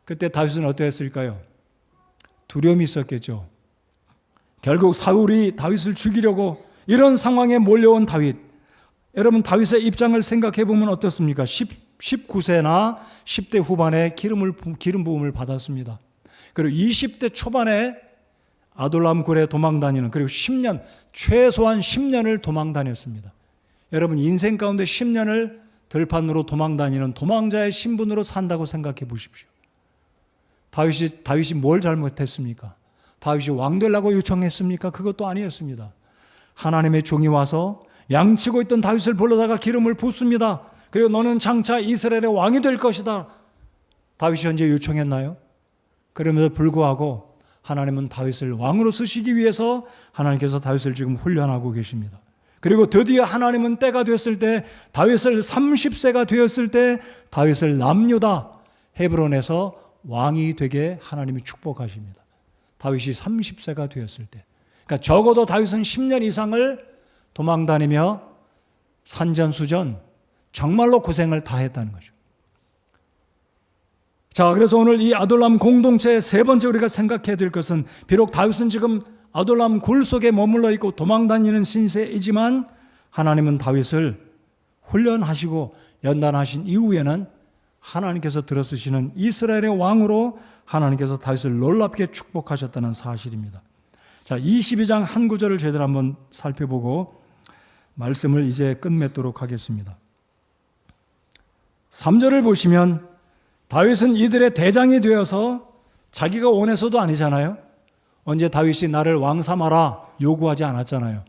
그때 다윗은 어떠했을까요? 두려움이 있었겠죠. 결국 사울이 다윗을 죽이려고 이런 상황에 몰려온 다윗. 여러분, 다윗의 입장을 생각해 보면 어떻습니까? 19세나 10대 후반에 기름 부음을 받았습니다. 그리고 20대 초반에 아둘람 굴에 도망다니는, 그리고 10년, 최소한 10년을 도망다녔습니다. 여러분, 인생 가운데 10년을 들판으로 도망다니는 도망자의 신분으로 산다고 생각해 보십시오. 다윗이 뭘 잘못했습니까? 다윗이 왕 되려고 요청했습니까? 그것도 아니었습니다. 하나님의 종이 와서 양치고 있던 다윗을 불러다가 기름을 붓습니다. 그리고 너는 장차 이스라엘의 왕이 될 것이다. 다윗이 언제 요청했나요? 그럼에도 불구하고 하나님은 다윗을 왕으로 쓰시기 위해서 하나님께서 다윗을 지금 훈련하고 계십니다. 그리고 드디어 하나님은 때가 됐을 때, 다윗을 30세가 되었을 때 다윗을 남유다 헤브론에서 왕이 되게 하나님이 축복하십니다. 다윗이 30세가 되었을 때, 그러니까 적어도 다윗은 10년 이상을 도망다니며 산전수전 정말로 고생을 다 했다는 거죠. 자, 그래서 오늘 이 아둘람 공동체의 세 번째 우리가 생각해야 될 것은, 비록 다윗은 지금 아둘람 굴 속에 머물러 있고 도망다니는 신세이지만 하나님은 다윗을 훈련하시고 연단하신 이후에는 하나님께서 들어쓰시는 이스라엘의 왕으로 하나님께서 다윗을 놀랍게 축복하셨다는 사실입니다. 자, 22장 한 구절을 제대로 한번 살펴보고 말씀을 이제 끝맺도록 하겠습니다. 3절을 보시면 다윗은 이들의 대장이 되어서 자기가 원해서도 아니잖아요. 언제 다윗이 나를 왕 삼아라 요구하지 않았잖아요.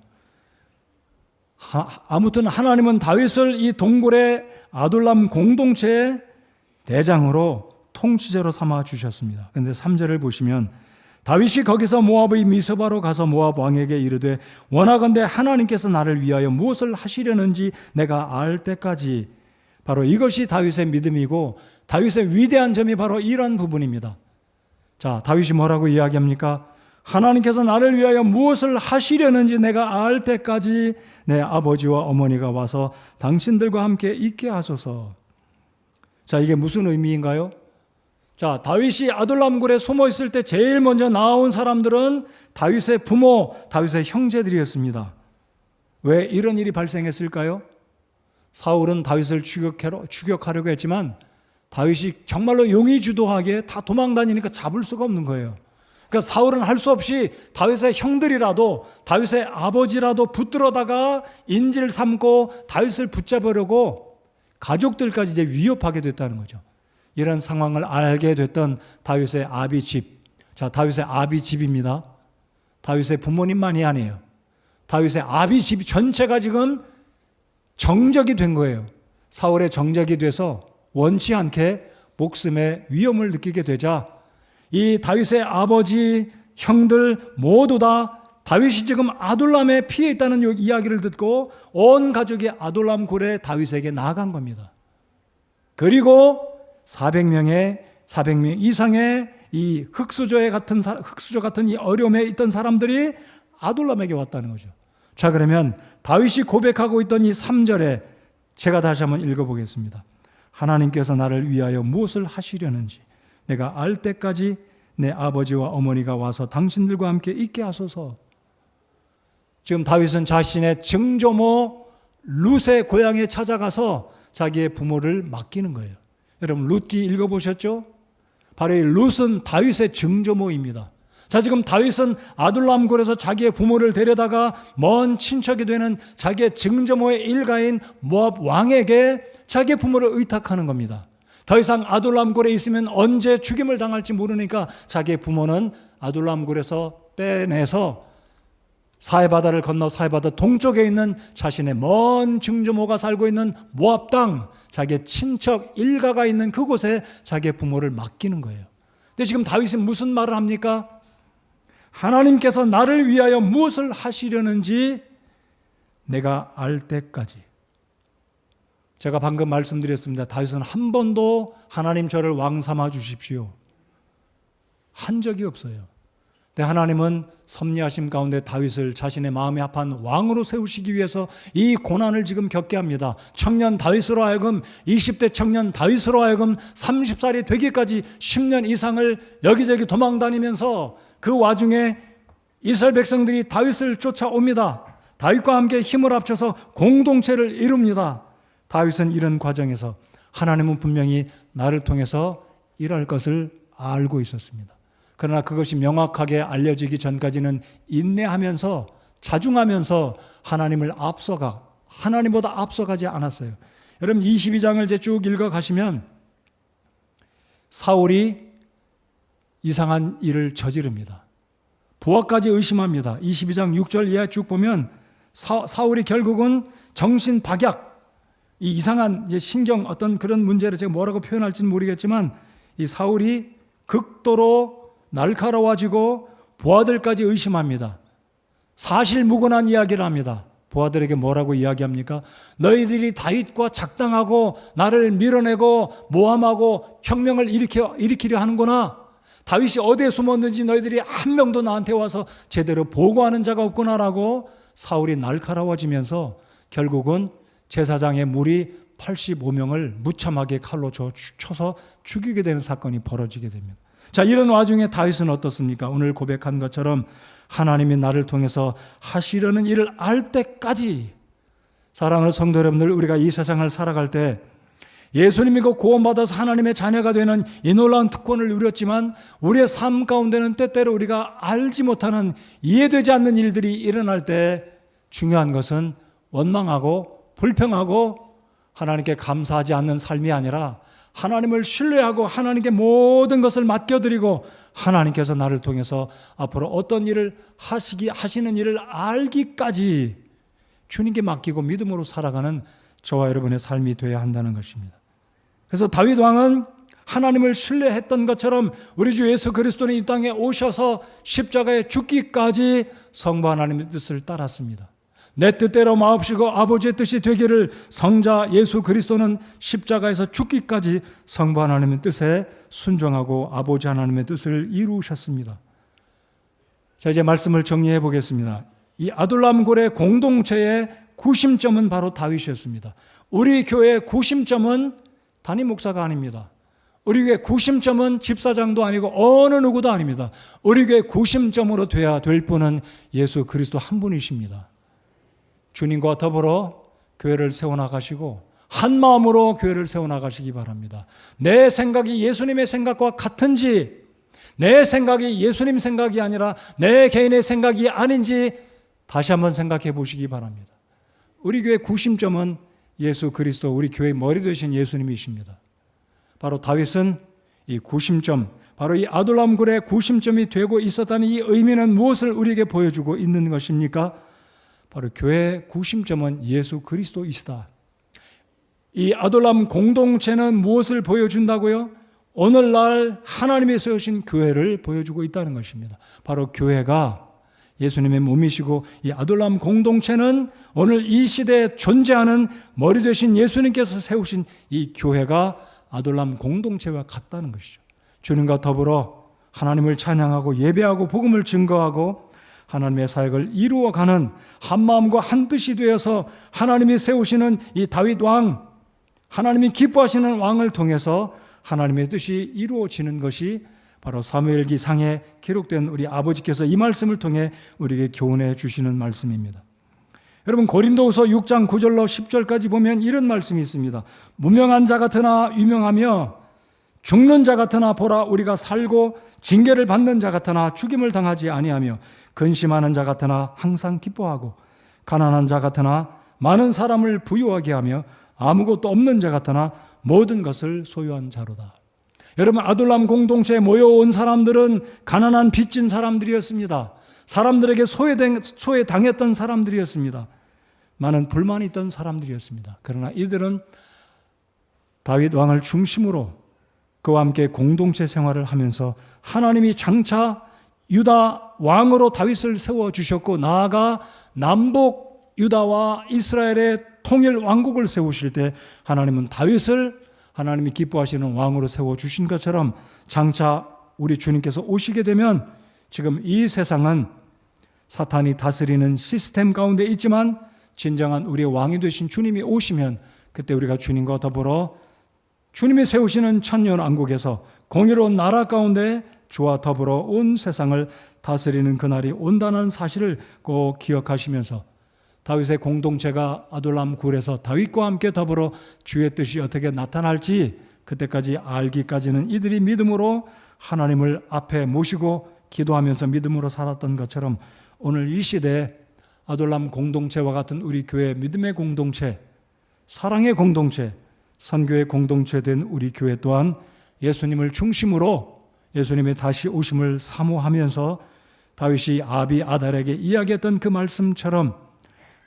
아무튼 하나님은 다윗을 이 동굴의 아둘람 공동체의 대장으로 통치자로 삼아 주셨습니다. 그런데 3절을 보시면 다윗이 거기서 모압의 미스바로 가서 모압 왕에게 이르되 원하건대 하나님께서 나를 위하여 무엇을 하시려는지 내가 알 때까지. 바로 이것이 다윗의 믿음이고 다윗의 위대한 점이 바로 이런 부분입니다. 자, 다윗이 뭐라고 이야기합니까? 하나님께서 나를 위하여 무엇을 하시려는지 내가 알 때까지 내 아버지와 어머니가 와서 당신들과 함께 있게 하소서. 자, 이게 무슨 의미인가요? 자, 다윗이 아둘람굴에 숨어 있을 때 제일 먼저 나온 사람들은 다윗의 부모, 다윗의 형제들이었습니다. 왜 이런 일이 발생했을까요? 사울은 다윗을 추격하려고 했지만 다윗이 정말로 용의주도하게 다 도망다니니까 잡을 수가 없는 거예요. 그러니까 사울은 할 수 없이 다윗의 형들이라도, 다윗의 아버지라도 붙들어다가 인질 삼고 다윗을 붙잡으려고 가족들까지 이제 위협하게 됐다는 거죠. 이런 상황을 알게 됐던 다윗의 아비집. 자, 다윗의 아비집입니다. 다윗의 부모님만이 아니에요. 다윗의 아비집 전체가 지금 정적이 된 거예요. 사울의 정적이 돼서 원치 않게 목숨의 위험을 느끼게 되자 이 다윗의 아버지, 형들 모두 다 다윗이 지금 아둘람에 피해 있다는 이야기를 듣고 온 가족이 아둘람 굴에 다윗에게 나아간 겁니다. 그리고 400명 이상의 이 흑수저 같은 이 어려움에 있던 사람들이 아둘람에게 왔다는 거죠. 자, 그러면 다윗이 고백하고 있던 이 3절에 제가 다시 한번 읽어보겠습니다. 하나님께서 나를 위하여 무엇을 하시려는지 내가 알 때까지 내 아버지와 어머니가 와서 당신들과 함께 있게 하소서. 지금 다윗은 자신의 증조모 룻의 고향에 찾아가서 자기의 부모를 맡기는 거예요. 여러분 룻기 읽어보셨죠? 바로 이 룻은 다윗의 증조모입니다. 자, 지금 다윗은 아둘람굴에서 자기의 부모를 데려다가 먼 친척이 되는 자기의 증조모의 일가인 모압 왕에게 자기의 부모를 의탁하는 겁니다. 더 이상 아둘람굴에 있으면 언제 죽임을 당할지 모르니까 자기의 부모는 아둘람굴에서 빼내서 사해바다를 건너 사해바다 동쪽에 있는 자신의 먼 증조모가 살고 있는 모압 땅, 자기의 친척 일가가 있는 그곳에 자기의 부모를 맡기는 거예요. 근데 지금 다윗은 무슨 말을 합니까? 하나님께서 나를 위하여 무엇을 하시려는지 내가 알 때까지. 제가 방금 말씀드렸습니다. 다윗은 한 번도 하나님 저를 왕 삼아 주십시오 한 적이 없어요. 근데 하나님은 섭리하심 가운데 다윗을 자신의 마음에 합한 왕으로 세우시기 위해서 이 고난을 지금 겪게 합니다. 청년 다윗으로 하여금 20대 청년 다윗으로 하여금 30살이 되기까지 10년 이상을 여기저기 도망다니면서 그 와중에 이스라엘 백성들이 다윗을 쫓아옵니다. 다윗과 함께 힘을 합쳐서 공동체를 이룹니다. 다윗은 이런 과정에서 하나님은 분명히 나를 통해서 일할 것을 알고 있었습니다. 그러나 그것이 명확하게 알려지기 전까지는 인내하면서 자중하면서 하나님보다 앞서가지 않았어요. 여러분 22장을 이제 쭉 읽어가시면 사울이 이상한 일을 저지릅니다. 부하까지 의심합니다. 22장 6절 이하 쭉 보면 사울이 결국은 정신박약, 이 이상한 이제 신경 어떤 그런 문제를 제가 뭐라고 표현할지는 모르겠지만 이 사울이 극도로 날카로워지고 부하들까지 의심합니다. 사실무근한 이야기를 합니다. 부하들에게 뭐라고 이야기합니까? 너희들이 다윗과 작당하고 나를 밀어내고 모함하고 혁명을 일으키려 하는구나. 다윗이 어디에 숨었는지 너희들이 한 명도 나한테 와서 제대로 보고하는 자가 없구나라고 사울이 날카로워지면서 결국은 제사장의 무리 85명을 무참하게 칼로 쳐서 죽이게 되는 사건이 벌어지게 됩니다. 자, 이런 와중에 다윗은 어떻습니까? 오늘 고백한 것처럼 하나님이 나를 통해서 하시려는 일을 알 때까지, 사랑하는 성도 여러분들, 우리가 이 세상을 살아갈 때 예수님 믿고 구원받아서 하나님의 자녀가 되는 이 놀라운 특권을 누렸지만 우리의 삶 가운데는 때때로 우리가 알지 못하는, 이해되지 않는 일들이 일어날 때 중요한 것은 원망하고 불평하고 하나님께 감사하지 않는 삶이 아니라 하나님을 신뢰하고 하나님께 모든 것을 맡겨드리고 하나님께서 나를 통해서 앞으로 어떤 일을 하시는 일을 알기까지 주님께 맡기고 믿음으로 살아가는 저와 여러분의 삶이 되어야 한다는 것입니다. 그래서 다윗 왕은 하나님을 신뢰했던 것처럼 우리 주 예수 그리스도는 이 땅에 오셔서 십자가에 죽기까지 성부 하나님의 뜻을 따랐습니다. 내 뜻대로 마옵시고 아버지의 뜻이 되기를, 성자 예수 그리스도는 십자가에서 죽기까지 성부 하나님의 뜻에 순종하고 아버지 하나님의 뜻을 이루셨습니다. 자, 이제 말씀을 정리해 보겠습니다. 이 아둘람 굴의 공동체의 구심점은 바로 다윗이었습니다. 우리 교회의 구심점은 담임 목사가 아닙니다. 우리 교회 구심점은 집사장도 아니고 어느 누구도 아닙니다. 우리 교회 구심점으로 돼야 될 분은 예수 그리스도 한 분이십니다. 주님과 더불어 교회를 세워나가시고 한 마음으로 교회를 세워나가시기 바랍니다. 내 생각이 예수님의 생각과 같은지, 내 생각이 예수님 생각이 아니라 내 개인의 생각이 아닌지 다시 한번 생각해 보시기 바랍니다. 우리 교회 구심점은 예수 그리스도, 우리 교회의 머리 되신 예수님이십니다. 바로 다윗은 이 구심점, 바로 이 아둘람 굴의 구심점이 되고 있었다는 이 의미는 무엇을 우리에게 보여주고 있는 것입니까? 바로 교회의 구심점은 예수 그리스도이시다. 이 아둘람 공동체는 무엇을 보여준다고요? 오늘날 하나님이 세우신 교회를 보여주고 있다는 것입니다. 바로 교회가 예수님의 몸이시고 이 아둘람 공동체는 오늘 이 시대에 존재하는 머리 되신 예수님께서 세우신 이 교회가 아둘람 공동체와 같다는 것이죠. 주님과 더불어 하나님을 찬양하고 예배하고 복음을 증거하고 하나님의 사역을 이루어가는 한마음과 한뜻이 되어서 하나님이 세우시는 이 다윗 왕, 하나님이 기뻐하시는 왕을 통해서 하나님의 뜻이 이루어지는 것이 바로 사무엘기 상에 기록된 우리 아버지께서 이 말씀을 통해 우리에게 교훈해 주시는 말씀입니다. 여러분, 고린도후서 6장 9절로 10절까지 보면 이런 말씀이 있습니다. 무명한 자 같으나 유명하며 죽는 자 같으나 보라 우리가 살고 징계를 받는 자 같으나 죽임을 당하지 아니하며 근심하는 자 같으나 항상 기뻐하고 가난한 자 같으나 많은 사람을 부유하게 하며 아무것도 없는 자 같으나 모든 것을 소유한 자로다. 여러분, 아둘람 공동체에 모여온 사람들은 가난한 빚진 사람들이었습니다. 사람들에게 소외당했던 사람들이었습니다. 많은 불만이 있던 사람들이었습니다. 그러나 이들은 다윗 왕을 중심으로 그와 함께 공동체 생활을 하면서 하나님이 장차 유다 왕으로 다윗을 세워주셨고 나아가 남북 유다와 이스라엘의 통일 왕국을 세우실 때 하나님은 다윗을 하나님이 기뻐하시는 왕으로 세워주신 것처럼 장차 우리 주님께서 오시게 되면 지금 이 세상은 사탄이 다스리는 시스템 가운데 있지만 진정한 우리의 왕이 되신 주님이 오시면 그때 우리가 주님과 더불어 주님이 세우시는 천년왕국에서 공의로운 나라 가운데 주와 더불어 온 세상을 다스리는 그날이 온다는 사실을 꼭 기억하시면서 다윗의 공동체가 아둘람 굴에서 다윗과 함께 더불어 주의 뜻이 어떻게 나타날지 그때까지 알기까지는 이들이 믿음으로 하나님을 앞에 모시고 기도하면서 믿음으로 살았던 것처럼 오늘 이 시대에 아둘람 공동체와 같은 우리 교회 믿음의 공동체, 사랑의 공동체, 선교의 공동체 된 우리 교회 또한 예수님을 중심으로 예수님의 다시 오심을 사모하면서 다윗이 아비아달에게 이야기했던 그 말씀처럼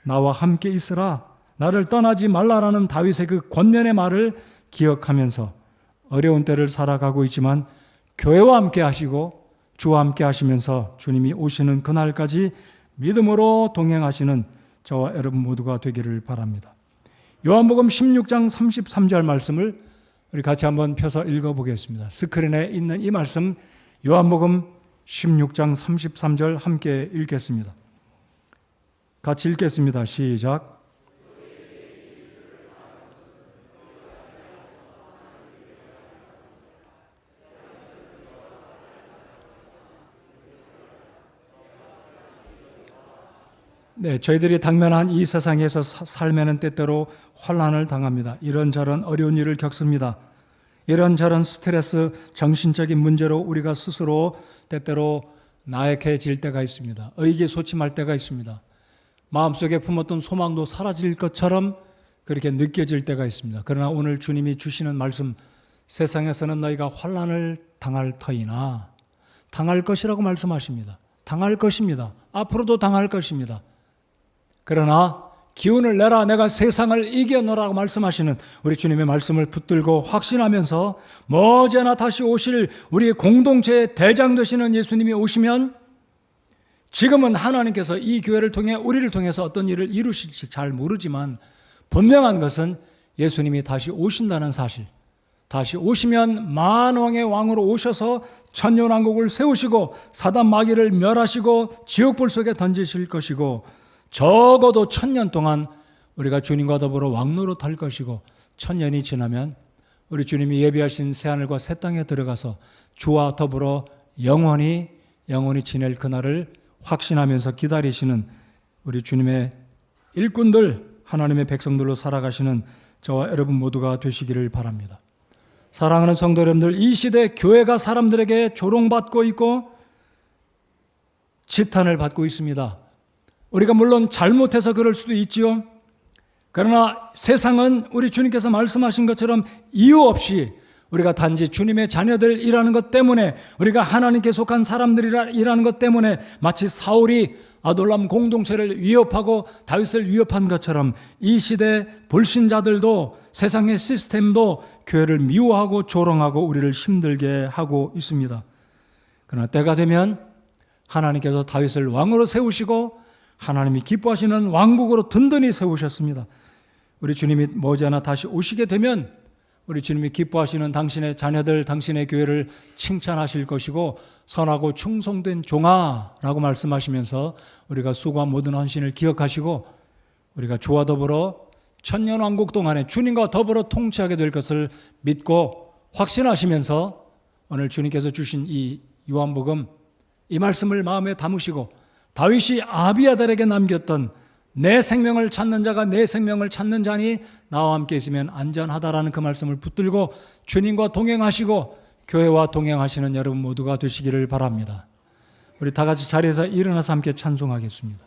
나와 함께 있으라, 나를 떠나지 말라라는 다윗의 그 권면의 말을 기억하면서 어려운 때를 살아가고 있지만 교회와 함께 하시고 주와 함께 하시면서 주님이 오시는 그날까지 믿음으로 동행하시는 저와 여러분 모두가 되기를 바랍니다. 요한복음 16장 33절 말씀을 우리 같이 한번 펴서 읽어보겠습니다. 스크린에 있는 이 말씀 요한복음 16장 33절 함께 읽겠습니다. 같이 읽겠습니다. 시작. 네, 저희들이 당면한 이 세상에서 살면은 때때로 환난을 당합니다. 이런저런 어려운 일을 겪습니다. 이런저런 스트레스, 정신적인 문제로 우리가 스스로 때때로 나약해질 때가 있습니다. 의기소침할 때가 있습니다. 마음속에 품었던 소망도 사라질 것처럼 그렇게 느껴질 때가 있습니다. 그러나 오늘 주님이 주시는 말씀, 세상에서는 너희가 환난을 당할 터이나, 당할 것이라고 말씀하십니다. 당할 것입니다. 앞으로도 당할 것입니다. 그러나 기운을 내라, 내가 세상을 이겨노라고 말씀하시는 우리 주님의 말씀을 붙들고 확신하면서 머지않아 다시 오실 우리 공동체의 대장 되시는 예수님이 오시면, 지금은 하나님께서 이 교회를 통해 우리를 통해서 어떤 일을 이루실지 잘 모르지만 분명한 것은 예수님이 다시 오신다는 사실, 다시 오시면 만왕의 왕으로 오셔서 천년왕국을 세우시고 사단 마귀를 멸하시고 지옥불 속에 던지실 것이고, 적어도 1000년 동안 우리가 주님과 더불어 왕노릇 할 것이고, 1000년이 지나면 우리 주님이 예비하신 새하늘과 새 땅에 들어가서 주와 더불어 영원히 지낼 그날을 확신하면서 기다리시는 우리 주님의 일꾼들, 하나님의 백성들로 살아가시는 저와 여러분 모두가 되시기를 바랍니다. 사랑하는 성도 여러분들, 이 시대 교회가 사람들에게 조롱받고 있고 지탄을 받고 있습니다. 우리가 물론 잘못해서 그럴 수도 있지요. 그러나 세상은 우리 주님께서 말씀하신 것처럼 이유 없이 우리가 단지 주님의 자녀들이라는 것 때문에, 우리가 하나님께 속한 사람들이라는 것 때문에 마치 사울이 아돌람 공동체를 위협하고 다윗을 위협한 것처럼 이 시대 불신자들도, 세상의 시스템도 교회를 미워하고 조롱하고 우리를 힘들게 하고 있습니다. 그러나 때가 되면 하나님께서 다윗을 왕으로 세우시고 하나님이 기뻐하시는 왕국으로 든든히 세우셨습니다. 우리 주님이 머지않아 다시 오시게 되면 우리 주님이 기뻐하시는 당신의 자녀들, 당신의 교회를 칭찬하실 것이고, 선하고 충성된 종아라고 말씀하시면서 우리가 수고한 모든 헌신을 기억하시고 우리가 주와 더불어 천년왕국 동안에 주님과 더불어 통치하게 될 것을 믿고 확신하시면서 오늘 주님께서 주신 이 요한복음, 이 말씀을 마음에 담으시고 다윗이 아비아달에게 남겼던 내 생명을 찾는 자가 내 생명을 찾는 자니 나와 함께 있으면 안전하다라는 그 말씀을 붙들고 주님과 동행하시고 교회와 동행하시는 여러분 모두가 되시기를 바랍니다. 우리 다 같이 자리에서 일어나서 함께 찬송하겠습니다.